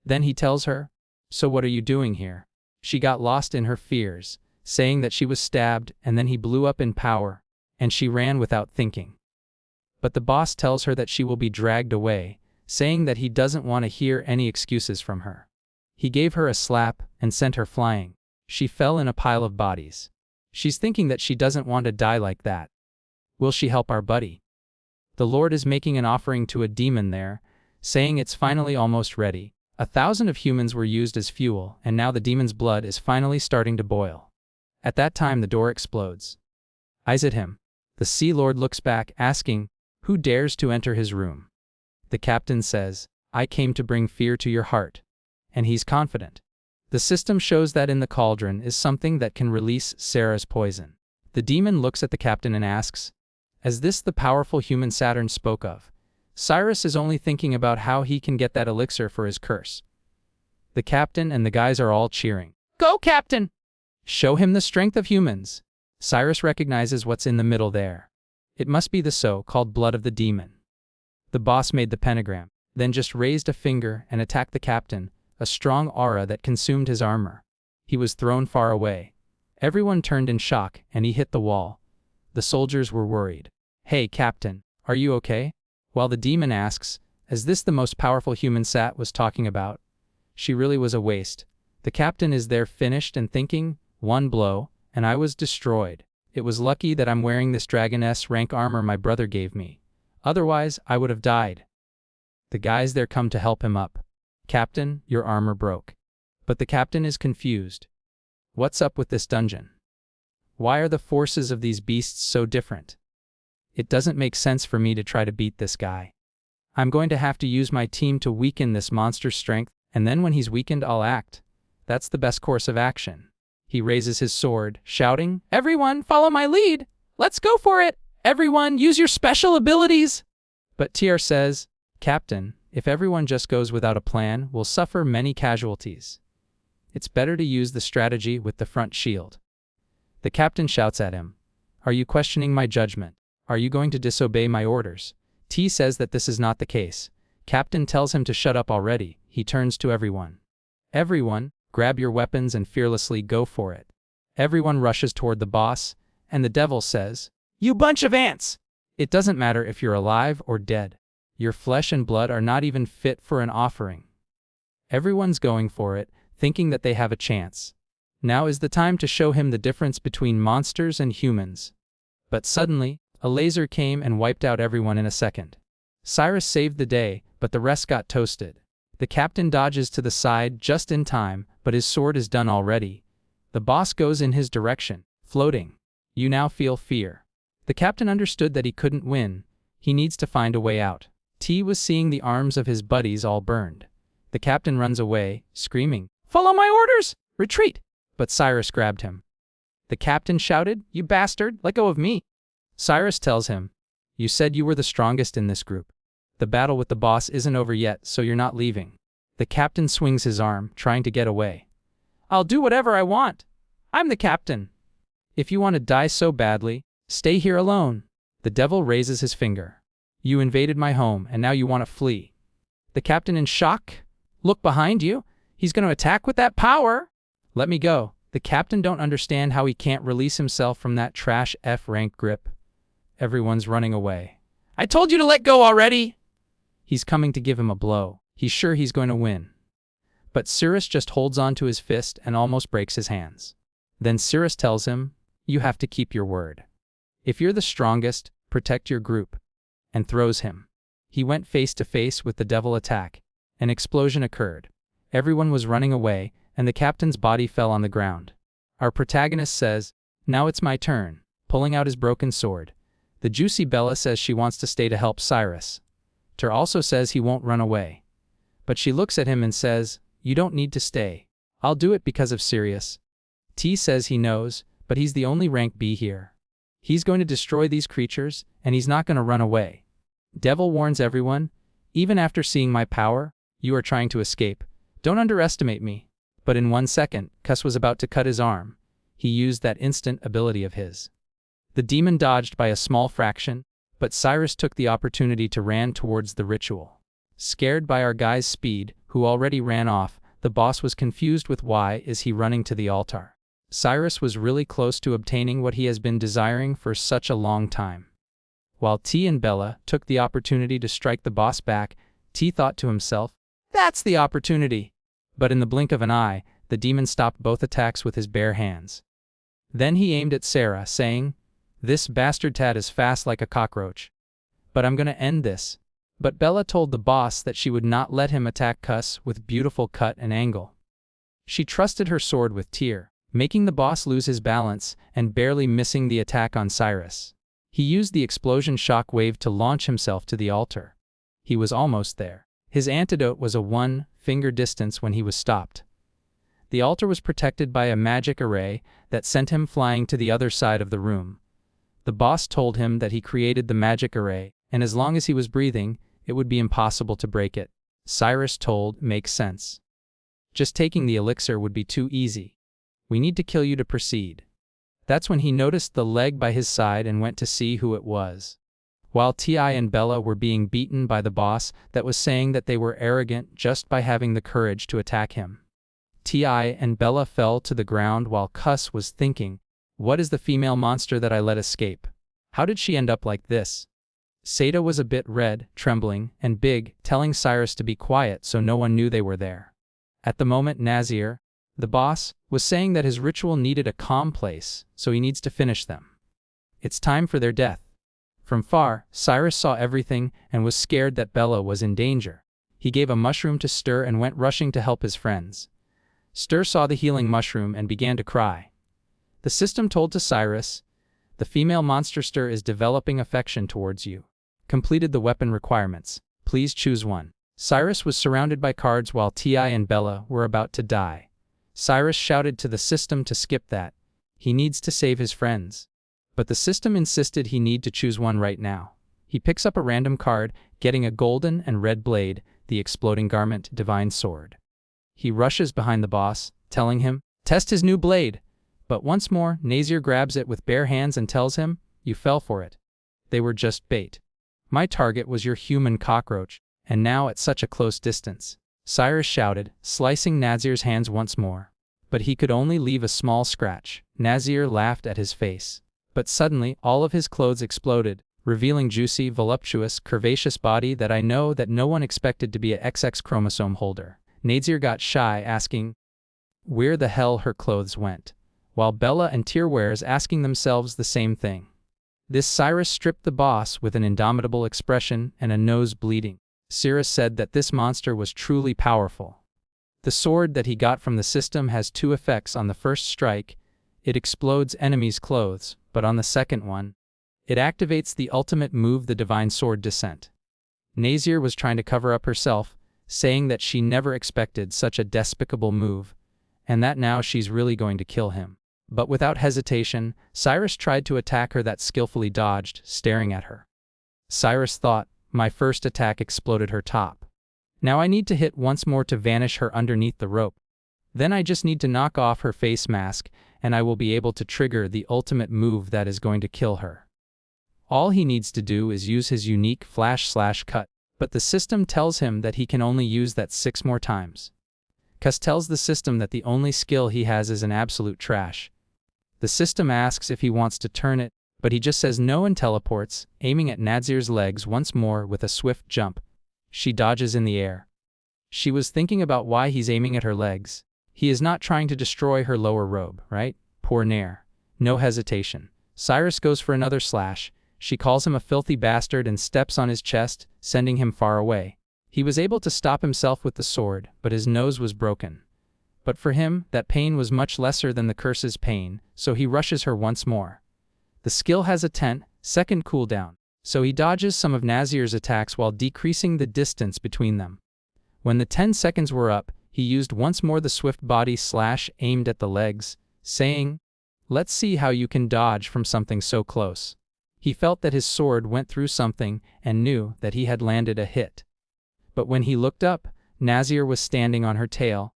Then he tells her, so what are you doing here? She got lost in her fears, saying that she was stabbed, and then he blew up in power, and she ran without thinking. But the boss tells her that she will be dragged away, saying that he doesn't want to hear any excuses from her. He gave her a slap and sent her flying. She fell in a pile of bodies. She's thinking that she doesn't want to die like that. Will she help our buddy? The Lord is making an offering to a demon there, saying it's finally almost ready. 1,000 of humans were used as fuel, and now the demon's blood is finally starting to boil. At that time the door explodes. Eyes at him. The Sea Lord looks back, asking, who dares to enter his room? The captain says, I came to bring fear to your heart. And he's confident. The system shows that in the cauldron is something that can release Sarah's poison. The demon looks at the captain and asks, is this the powerful human Saturn spoke of? Cyrus is only thinking about how he can get that elixir for his curse. The captain and the guys are all cheering. Go, Captain! Show him the strength of humans. Cyrus recognizes what's in the middle there. It must be the so-called blood of the demon. The boss made the pentagram, then just raised a finger and attacked the captain, a strong aura that consumed his armor. He was thrown far away. Everyone turned in shock, and he hit the wall. The soldiers were worried. Hey, Captain, are you okay? While the demon asks, is this the most powerful human Sat was talking about? She really was a waste. The captain is there finished and thinking, one blow, and I was destroyed. It was lucky that I'm wearing this Dragon-S rank armor my brother gave me. Otherwise, I would have died. The guys there come to help him up. Captain, your armor broke. But the captain is confused. What's up with this dungeon? Why are the forces of these beasts so different? It doesn't make sense for me to try to beat this guy. I'm going to have to use my team to weaken this monster's strength, and then when he's weakened, I'll act. That's the best course of action. He raises his sword, shouting, everyone, follow my lead! Let's go for it! Everyone, use your special abilities! But Tyr says, Captain, if everyone just goes without a plan, we'll suffer many casualties. It's better to use the strategy with the front shield. The captain shouts at him, are you questioning my judgment? Are you going to disobey my orders? T says that this is not the case. Captain tells him to shut up already. He turns to everyone. Everyone, grab your weapons and fearlessly go for it. Everyone rushes toward the boss, and the devil says, you bunch of ants! It doesn't matter if you're alive or dead. Your flesh and blood are not even fit for an offering. Everyone's going for it, thinking that they have a chance. Now is the time to show him the difference between monsters and humans. But suddenly, a laser came and wiped out everyone in a second. Cyrus saved the day, but the rest got toasted. The captain dodges to the side just in time, but his sword is done already. The boss goes in his direction, floating. You now feel fear. The captain understood that he couldn't win. He needs to find a way out. T was seeing the arms of his buddies all burned. The captain runs away, screaming, follow my orders! Retreat! But Cyrus grabbed him. The captain shouted, you bastard, let go of me! Cyrus tells him, you said you were the strongest in this group. The battle with the boss isn't over yet, so you're not leaving. The captain swings his arm, trying to get away. I'll do whatever I want. I'm the captain. If you want to die so badly, Stay here alone. The devil raises his finger. You invaded my home, and now you want to flee. The captain in shock. Look behind you. He's going to attack with that power. Let me go. The captain don't understand how he can't release himself from that trash F-rank grip. Everyone's running away. I told you to let go already! He's coming to give him a blow. He's sure he's going to win. But Cirrus just holds on to his fist and almost breaks his hands. Then Cirrus tells him, you have to keep your word. If you're the strongest, protect your group. And throws him. He went face to face with the devil attack. An explosion occurred. Everyone was running away, and the captain's body fell on the ground. Our protagonist says, now it's my turn, pulling out his broken sword. The juicy Bella says she wants to stay to help Cyrus. Ter also says he won't run away. But she looks at him and says, you don't need to stay. I'll do it because of Sirius. T says he knows, but he's the only rank B here. He's going to destroy these creatures, and he's not going to run away. Devil warns everyone, even after seeing my power, you are trying to escape. Don't underestimate me. But in 1 second, Cuss was about to cut his arm. He used that instant ability of his. The demon dodged by a small fraction, but Cyrus took the opportunity to ran towards the ritual. Scared by our guy's speed, who already ran off, the boss was confused with why is he running to the altar. Cyrus was really close to obtaining what he has been desiring for such a long time. While T and Bella took the opportunity to strike the boss back, T thought to himself, that's the opportunity. But in the blink of an eye, the demon stopped both attacks with his bare hands. Then he aimed at Sarah, saying, this bastard Tad is fast like a cockroach. But I'm gonna end this. But Bella told the boss that she would not let him attack Cuss with beautiful cut and angle. She trusted her sword with Tyr, making the boss lose his balance and barely missing the attack on Cyrus. He used the explosion shock wave to launch himself to the altar. He was almost there. His antidote was a 1-finger distance when he was stopped. The altar was protected by a magic array that sent him flying to the other side of the room. The boss told him that he created the magic array, and as long as he was breathing, it would be impossible to break it. Cyrus told, makes sense. Just taking the elixir would be too easy. We need to kill you to proceed. That's when he noticed the leg by his side and went to see who it was. While T.I. and Bella were being beaten by the boss that was saying that they were arrogant just by having the courage to attack him. T.I. and Bella fell to the ground while Cuss was thinking, what is the female monster that I let escape? How did she end up like this? Seda was a bit red, trembling, and big, telling Cyrus to be quiet so no one knew they were there. At the moment Nazir, the boss, was saying that his ritual needed a calm place, so he needs to finish them. It's time for their death. From far, Cyrus saw everything and was scared that Bella was in danger. He gave a mushroom to Stir and went rushing to help his friends. Stir saw the healing mushroom and began to cry. The system told to Cyrus, the female monster Stir is developing affection towards you. Completed the weapon requirements. Please choose one. Cyrus was surrounded by cards while T.I. and Bella were about to die. Cyrus shouted to the system to skip that. He needs to save his friends. But the system insisted he need to choose one right now. He picks up a random card, getting a golden and red blade, the exploding garment divine sword. He rushes behind the boss, telling him, test his new blade. But once more, Nazir grabs it with bare hands and tells him, you fell for it. They were just bait. My target was your human cockroach, and now at such a close distance. Cyrus shouted, slicing Nazir's hands once more. But he could only leave a small scratch. Nazir laughed at his face. But suddenly, all of his clothes exploded, revealing juicy, voluptuous, curvaceous body that I know that no one expected to be a XX chromosome holder. Nazir got shy, asking where the hell her clothes went, while Bella and Tyr were asking themselves the same thing. This Cyrus stripped the boss with an indomitable expression and a nose bleeding. Cyrus said that this monster was truly powerful. The sword that he got from the system has 2 effects. On the first strike, it explodes enemies' clothes, but on the second one, it activates the ultimate move, the divine sword descent. Nazir was trying to cover up herself, saying that she never expected such a despicable move, and that now she's really going to kill him. But without hesitation, Cyrus tried to attack her that skillfully dodged, staring at her. Cyrus thought, my first attack exploded her top. Now I need to hit once more to vanish her underneath the rope. Then I just need to knock off her face mask, and I will be able to trigger the ultimate move that is going to kill her. All he needs to do is use his unique flash/cut, but the system tells him that he can only use that 6 more times. Cuss tells the system that the only skill he has is an absolute trash. The system asks if he wants to turn it, but he just says no and teleports, aiming at Nadzir's legs once more with a swift jump. She dodges in the air. She was thinking about why he's aiming at her legs. He is not trying to destroy her lower robe, right? Poor Nair. No hesitation. Cyrus goes for another slash. She calls him a filthy bastard and steps on his chest, sending him far away. He was able to stop himself with the sword, but his nose was broken. But for him, that pain was much lesser than the curse's pain, so he rushes her once more. The skill has a 10-second cooldown, so he dodges some of Nazir's attacks while decreasing the distance between them. When the 10 seconds were up, he used once more the swift body slash aimed at the legs, saying, "Let's see how you can dodge from something so close." He felt that his sword went through something and knew that he had landed a hit. But when he looked up, Nazir was standing on her tail,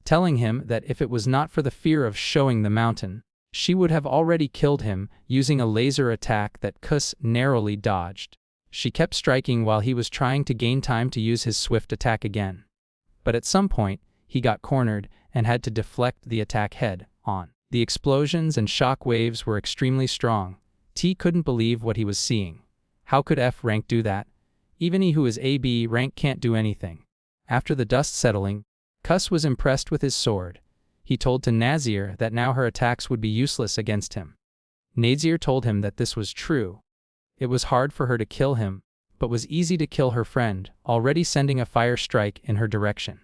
telling him that if it was not for the fear of showing the mountain, she would have already killed him using a laser attack that Cuss narrowly dodged. She kept striking while he was trying to gain time to use his swift attack again. But at some point, he got cornered and had to deflect the attack head on. The explosions and shock waves were extremely strong. T couldn't believe what he was seeing. How could F rank do that? Even he who is AB rank can't do anything. After the dust settling, Cuss was impressed with his sword. He told to Nazir that now her attacks would be useless against him. Nazir told him that this was true. It was hard for her to kill him, but was easy to kill her friend, already sending a fire strike in her direction.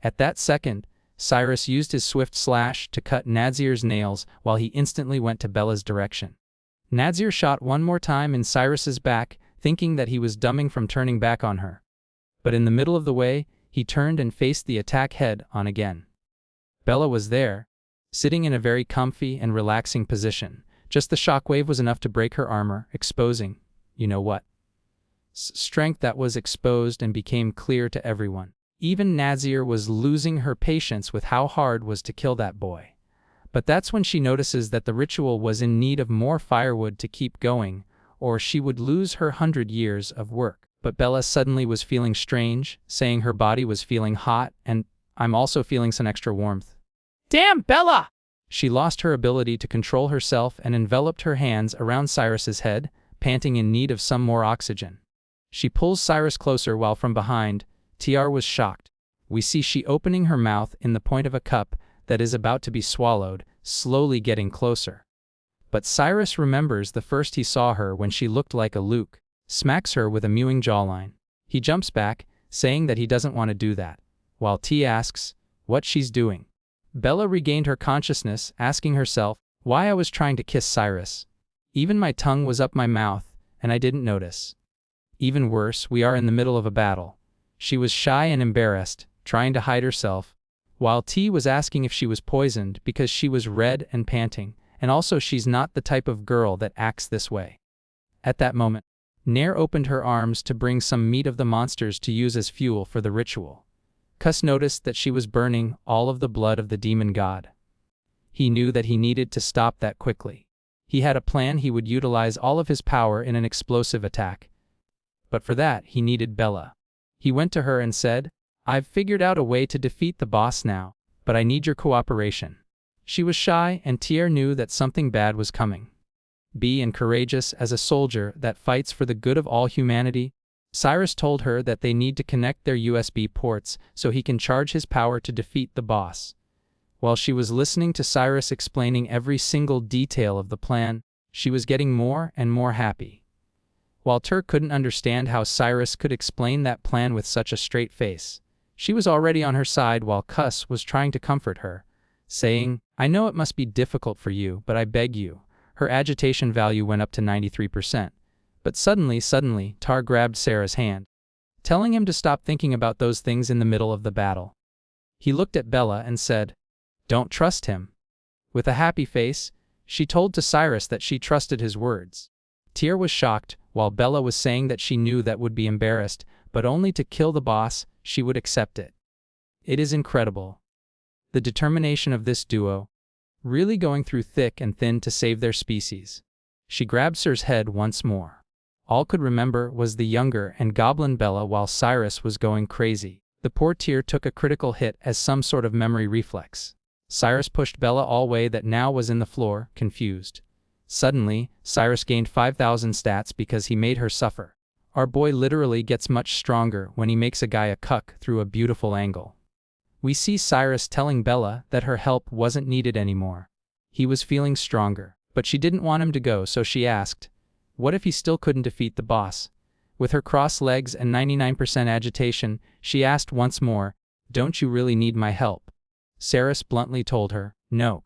At that second, Cyrus used his swift slash to cut Nazir's nails while he instantly went to Bella's direction. Nazir shot one more time in Cyrus's back, thinking that he was dumbing from turning back on her. But in the middle of the way, he turned and faced the attack head on again. Bella was there, sitting in a very comfy and relaxing position. Just the shockwave was enough to break her armor, exposing, you know what? Strength that was exposed and became clear to everyone. Even Nazir was losing her patience with how hard was to kill that boy. But that's when she notices that the ritual was in need of more firewood to keep going, or she would lose her 100 years of work. But Bella suddenly was feeling strange, saying her body was feeling hot, and I'm also feeling some extra warmth. Damn, Bella! She lost her ability to control herself and enveloped her hands around Cyrus's head, panting in need of some more oxygen. She pulls Cyrus closer while from behind, TR was shocked. We see she opening her mouth in the point of a cup that is about to be swallowed, slowly getting closer. But Cyrus remembers the first he saw her when she looked like a Luke, smacks her with a mewing jawline. He jumps back, saying that he doesn't want to do that, while T asks what she's doing. Bella regained her consciousness, asking herself why I was trying to kiss Cyrus. Even my tongue was up my mouth, and I didn't notice. Even worse, we are in the middle of a battle. She was shy and embarrassed, trying to hide herself, while T was asking if she was poisoned because she was red and panting, and also she's not the type of girl that acts this way. At that moment, Nair opened her arms to bring some meat of the monsters to use as fuel for the ritual. Cuss noticed that she was burning all of the blood of the demon god. He knew that he needed to stop that quickly. He had a plan. He would utilize all of his power in an explosive attack. But for that, he needed Bella. He went to her and said, I've figured out a way to defeat the boss now, but I need your cooperation. She was shy, and Tier knew that something bad was coming. Be and courageous as a soldier that fights for the good of all humanity. Cyrus told her that they need to connect their USB ports so he can charge his power to defeat the boss. While she was listening to Cyrus explaining every single detail of the plan, she was getting more and more happy. While Tur couldn't understand how Cyrus could explain that plan with such a straight face, she was already on her side while Cuss was trying to comfort her, saying, I know it must be difficult for you, but I beg you. Her agitation value went up to 93%. But suddenly, Tar grabbed Sarah's hand, telling him to stop thinking about those things in the middle of the battle. He looked at Bella and said, Don't trust him. With a happy face, she told to Cyrus that she trusted his words. Tyr was shocked, while Bella was saying that she knew that would be embarrassed, but only to kill the boss, she would accept it. It is incredible. The determination of this duo. really going through thick and thin to save their species. She grabbed Sir's head once more. All could remember was the younger and goblin Bella while Cyrus was going crazy. The poor Tear took a critical hit as some sort of memory reflex. Cyrus pushed Bella all way that now was in the floor, confused. Suddenly, Cyrus gained 5,000 stats because he made her suffer. Our boy literally gets much stronger when he makes a guy a cuck through a beautiful angle. We see Cyrus telling Bella that her help wasn't needed anymore. He was feeling stronger, but she didn't want him to go, so she asked, what if he still couldn't defeat the boss? With her crossed legs and 99% agitation, she asked once more, don't you really need my help? Cyrus bluntly told her, no.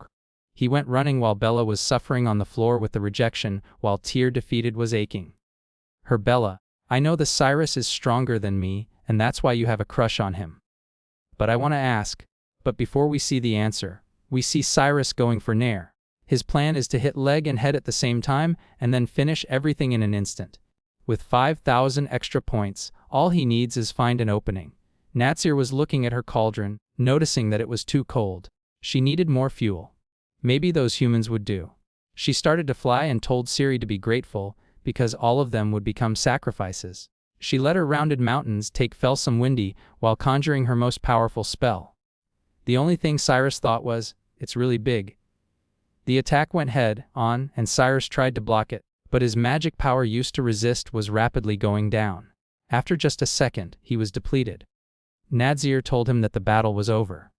He went running while Bella was suffering on the floor with the rejection, while Tear defeated was aching. Her Bella, I know the Cyrus is stronger than me, and that's why you have a crush on him. But I want to ask, but before we see the answer, we see Cyrus going for Nair. His plan is to hit leg and head at the same time, and then finish everything in an instant. With 5,000 extra points, all he needs is find an opening. Natsir was looking at her cauldron, noticing that it was too cold. She needed more fuel. Maybe those humans would do. She started to fly and told Siri to be grateful, because all of them would become sacrifices. She let her rounded mountains take Felsome Windy while conjuring her most powerful spell. The only thing Cyrus thought was, it's really big. The attack went head on, and Cyrus tried to block it, but his magic power used to resist was rapidly going down. After just a second, he was depleted. Nadzir told him that the battle was over.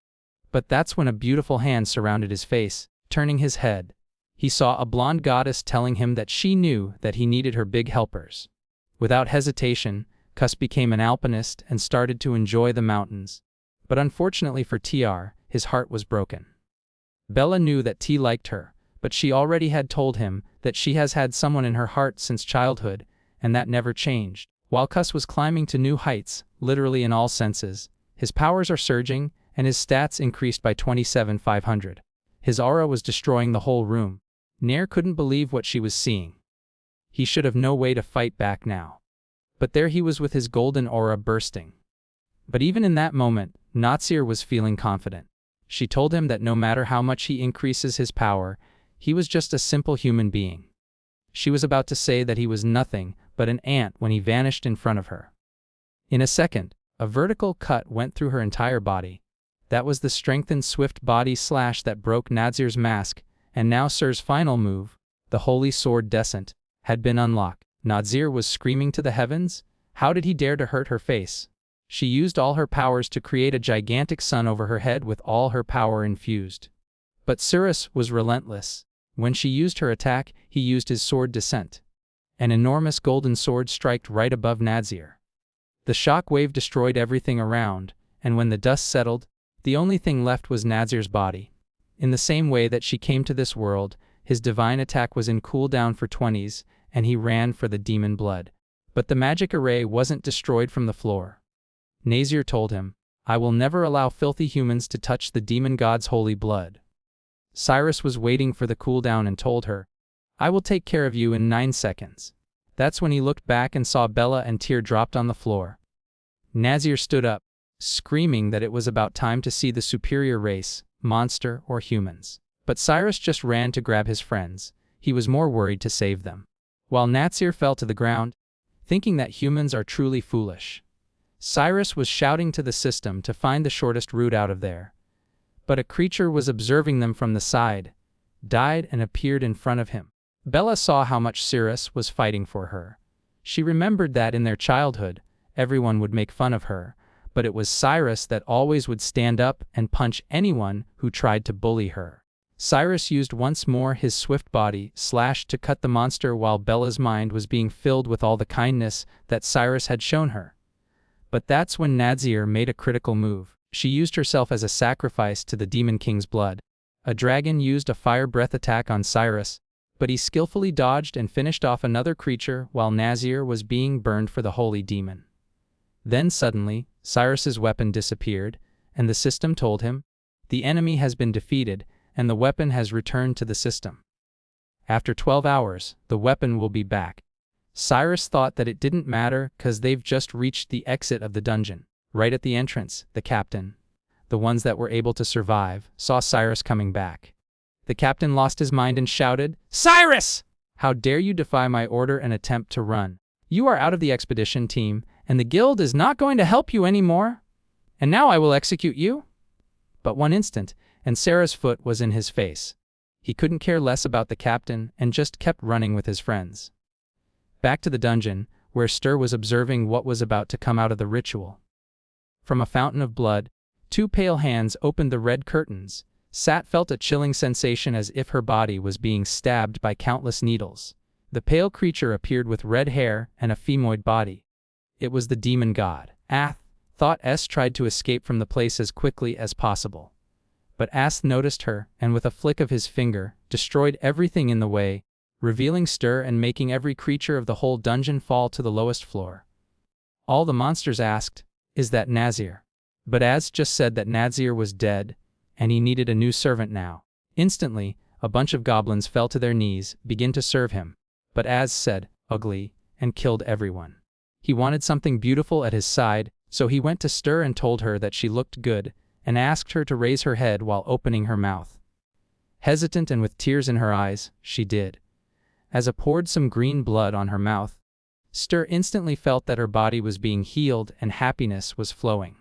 But that's when a beautiful hand surrounded his face, turning his head. He saw a blonde goddess telling him that she knew that he needed her big helpers. Without hesitation, Kus became an alpinist and started to enjoy the mountains. But unfortunately for TR, his heart was broken. Bella knew that T liked her, but she already had told him that she has had someone in her heart since childhood, and that never changed. While Kus was climbing to new heights, literally in all senses, his powers are surging, and his stats increased by 27,500. His aura was destroying the whole room. Nair couldn't believe what she was seeing. He should have no way to fight back now. But there he was with his golden aura bursting. But even in that moment, Natsir was feeling confident. She told him that no matter how much he increases his power, he was just a simple human being. She was about to say that he was nothing but an ant when he vanished in front of her. In a second, a vertical cut went through her entire body. That was the strengthened swift body slash that broke Nadzir's mask, and now Sir's final move, the Holy Sword Descent, had been unlocked. Nadzir was screaming to the heavens. How did he dare to hurt her face? She used all her powers to create a gigantic sun over her head with all her power infused. But Cyrus was relentless. When she used her attack, he used his sword descent. An enormous golden sword struck right above Nadzir. The shock wave destroyed everything around, and when the dust settled, the only thing left was Nadzir's body. In the same way that she came to this world, his divine attack was in cooldown for 20s, and he ran for the demon blood. But the magic array wasn't destroyed from the floor. Nazir told him, I will never allow filthy humans to touch the demon god's holy blood. Cyrus was waiting for the cooldown and told her, I will take care of you in 9 seconds. That's when he looked back and saw Bella and Tear dropped on the floor. Nazir stood up, screaming that it was about time to see the superior race, monster or humans. But Cyrus just ran to grab his friends. He was more worried to save them. While Nazir fell to the ground, thinking that humans are truly foolish. Cyrus was shouting to the system to find the shortest route out of there. But a creature was observing them from the side, died and appeared in front of him. Bella saw how much Cyrus was fighting for her. She remembered that in their childhood, everyone would make fun of her, but it was Cyrus that always would stand up and punch anyone who tried to bully her. Cyrus used once more his swift body slash to cut the monster while Bella's mind was being filled with all the kindness that Cyrus had shown her. But that's when Nadzir made a critical move. She used herself as a sacrifice to the Demon King's blood. A dragon used a fire breath attack on Cyrus, but he skillfully dodged and finished off another creature while Nadzir was being burned for the holy demon. Then suddenly, Cyrus's weapon disappeared, and the system told him, the enemy has been defeated, and the weapon has returned to the system. After 12 hours, the weapon will be back. Cyrus thought that it didn't matter cause they've just reached the exit of the dungeon. Right at the entrance, the captain, the ones that were able to survive, saw Cyrus coming back. The captain lost his mind and shouted, "Cyrus! How dare you defy my order and attempt to run? You are out of the expedition team, and the guild is not going to help you anymore. And now I will execute you." But one instant, and Sarah's foot was in his face. He couldn't care less about the captain and just kept running with his friends. Back to the dungeon, where Stur was observing what was about to come out of the ritual. From a fountain of blood, two pale hands opened the red curtains. Sat felt a chilling sensation as if her body was being stabbed by countless needles. The pale creature appeared with red hair and a femoid body. It was the demon god. Thought S tried to escape from the place as quickly as possible. But Ath noticed her, and with a flick of his finger, destroyed everything in the way, revealing Stur and making every creature of the whole dungeon fall to the lowest floor. All the monsters asked, "Is that Nazir?" But Az just said that Nazir was dead, and he needed a new servant now. Instantly, a bunch of goblins fell to their knees, begin to serve him. But Az said, "Ugly," and killed everyone. He wanted something beautiful at his side, so he went to Stur and told her that she looked good, and asked her to raise her head while opening her mouth. Hesitant and with tears in her eyes, she did. As it poured some green blood on her mouth, Stur instantly felt that her body was being healed and happiness was flowing.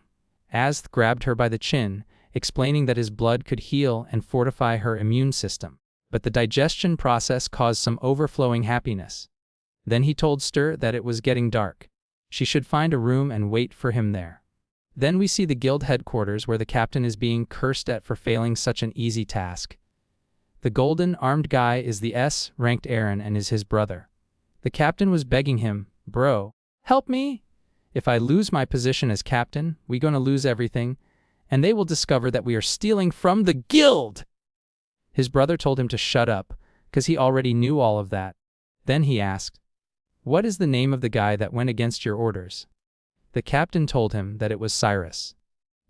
Az grabbed her by the chin, explaining that his blood could heal and fortify her immune system. But the digestion process caused some overflowing happiness. Then he told Stur that it was getting dark. She should find a room and wait for him there. Then we see the guild headquarters where the captain is being cursed at for failing such an easy task. The golden armed guy is the S-ranked Aaron and is his brother. The captain was begging him, "Bro, help me. If I lose my position as captain, we gonna lose everything, and they will discover that we are stealing from the guild." His brother told him to shut up, because he already knew all of that. Then he asked, "What is the name of the guy that went against your orders?" The captain told him that it was Cyrus.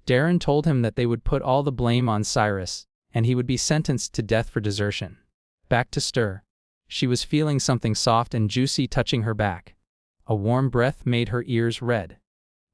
Darren told him that they would put all the blame on Cyrus, and he would be sentenced to death for desertion. Back to Stur. She was feeling something soft and juicy touching her back. A warm breath made her ears red.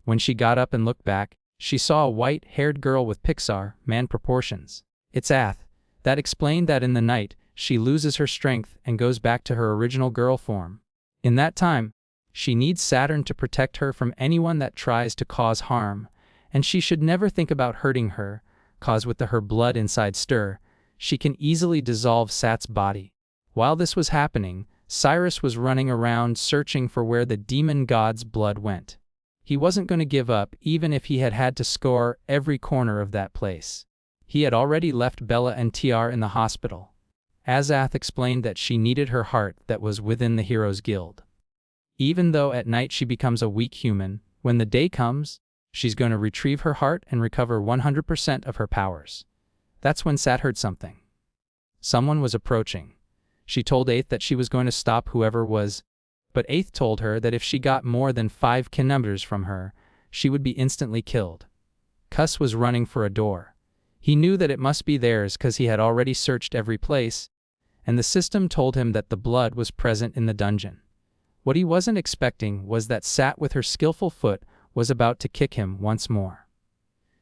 When she got up and looked back, she saw a white-haired girl with Pixar man proportions. It's Ath. That explained that in the night, she loses her strength and goes back to her original girl form. In that time, she needs Saturn to protect her from anyone that tries to cause harm, and she should never think about hurting her, cause with her blood inside Stur, she can easily dissolve Sat's body. While this was happening, Cyrus was running around searching for where the demon god's blood went. He wasn't going to give up even if he had had to score every corner of that place. He had already left Bella and TR in the hospital. Azath explained that she needed her heart that was within the Heroes Guild. Even though at night she becomes a weak human, when the day comes, she's going to retrieve her heart and recover 100% of her powers. That's when Sat heard something. Someone was approaching. She told Aeth that she was going to stop whoever was, but Aeth told her that if she got more than 5 kilometers from her, she would be instantly killed. Cuss was running for a door. He knew that it must be theirs because he had already searched every place, and the system told him that the blood was present in the dungeon. What he wasn't expecting was that Sat with her skillful foot was about to kick him once more.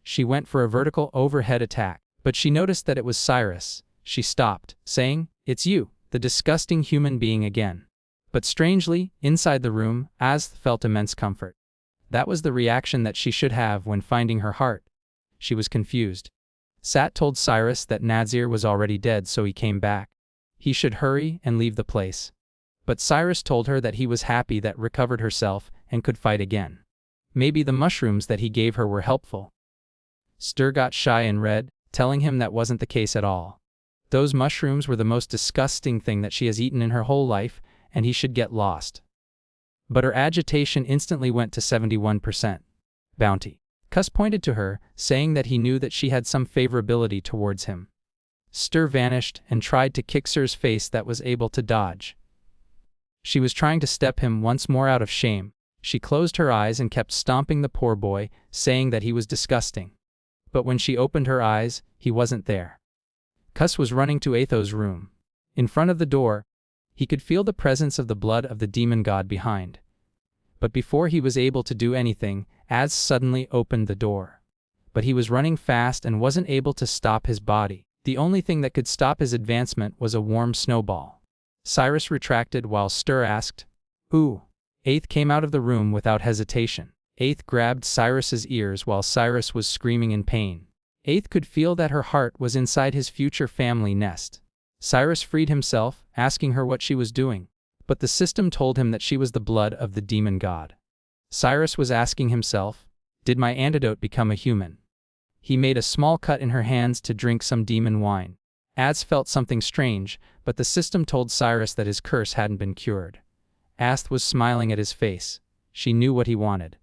She went for a vertical overhead attack, but she noticed that it was Cyrus. She stopped, saying, "It's you, the disgusting human being again." But strangely, inside the room, Az felt immense comfort. That was the reaction that she should have when finding her heart. She was confused. Sat told Cyrus that Nazir was already dead, so he came back. He should hurry and leave the place. But Cyrus told her that he was happy that recovered herself and could fight again. Maybe the mushrooms that he gave her were helpful. Stur got shy and red, telling him that wasn't the case at all. Those mushrooms were the most disgusting thing that she has eaten in her whole life, and he should get lost. But her agitation instantly went to 71%. Bounty. Cuss pointed to her, saying that he knew that she had some favorability towards him. Stur vanished and tried to kick Sir's face that was able to dodge. She was trying to step him once more out of shame. She closed her eyes and kept stomping the poor boy, saying that he was disgusting. But when she opened her eyes, he wasn't there. Cuss was running to Atho's room. In front of the door, he could feel the presence of the blood of the demon god behind. But before he was able to do anything, Az suddenly opened the door. But he was running fast and wasn't able to stop his body. The only thing that could stop his advancement was a warm snowball. Cyrus retracted while Stir asked, "Who?" Eighth came out of the room without hesitation. Eighth grabbed Cyrus's ears while Cyrus was screaming in pain. Eighth could feel that her heart was inside his future family nest. Cyrus freed himself, asking her what she was doing, but the system told him that she was the blood of the demon god. Cyrus was asking himself, did my antidote become a human? He made a small cut in her hands to drink some demon wine. Az felt something strange, but the system told Cyrus that his curse hadn't been cured. Ath was smiling at his face. She knew what he wanted.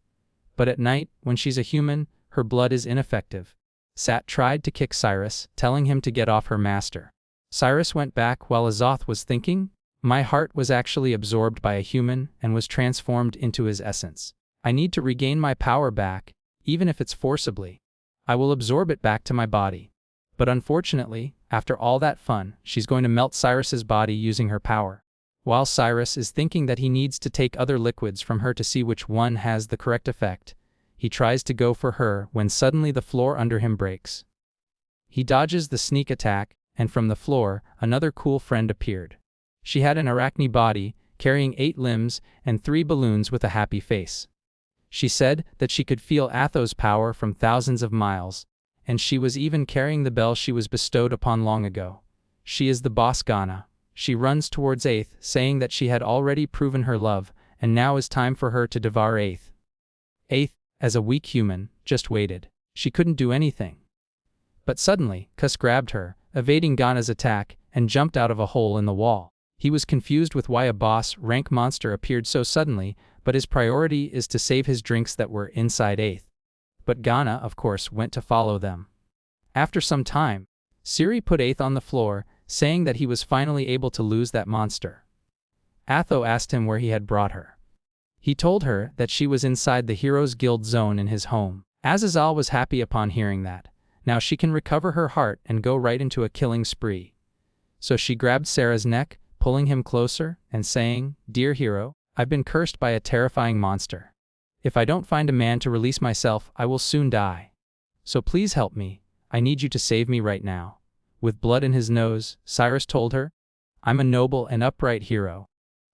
But at night, when she's a human, her blood is ineffective. Sat tried to kick Cyrus, telling him to get off her master. Cyrus went back while Azoth was thinking, my heart was actually absorbed by a human and was transformed into his essence. I need to regain my power back, even if it's forcibly. I will absorb it back to my body. But unfortunately, after all that fun, she's going to melt Cyrus's body using her power. While Cyrus is thinking that he needs to take other liquids from her to see which one has the correct effect, he tries to go for her when suddenly the floor under him breaks. He dodges the sneak attack, and from the floor, another cool friend appeared. She had an arachne body, carrying 8 limbs and 3 balloons with a happy face. She said that she could feel Atho's power from thousands of miles, and she was even carrying the bell she was bestowed upon long ago. She is the boss Ghana. She runs towards Eighth, saying that she had already proven her love, and now is time for her to devour Eighth. Eighth, as a weak human, just waited. She couldn't do anything. But suddenly, Kus grabbed her, evading Ghana's attack, and jumped out of a hole in the wall. He was confused with why a boss-rank monster appeared so suddenly, but his priority is to save his drinks that were inside Eighth. But Ghana, of course, went to follow them. After some time, Siri put Eighth on the floor, saying that he was finally able to lose that monster. Atho asked him where he had brought her. He told her that she was inside the Heroes Guild zone in his home. Azazel was happy upon hearing that. Now she can recover her heart and go right into a killing spree. So she grabbed Sarah's neck, pulling him closer, and saying, "Dear hero, I've been cursed by a terrifying monster. If I don't find a man to release myself, I will soon die. So please help me. I need you to save me right now." With blood in his nose, Cyrus told her, "I'm a noble and upright hero.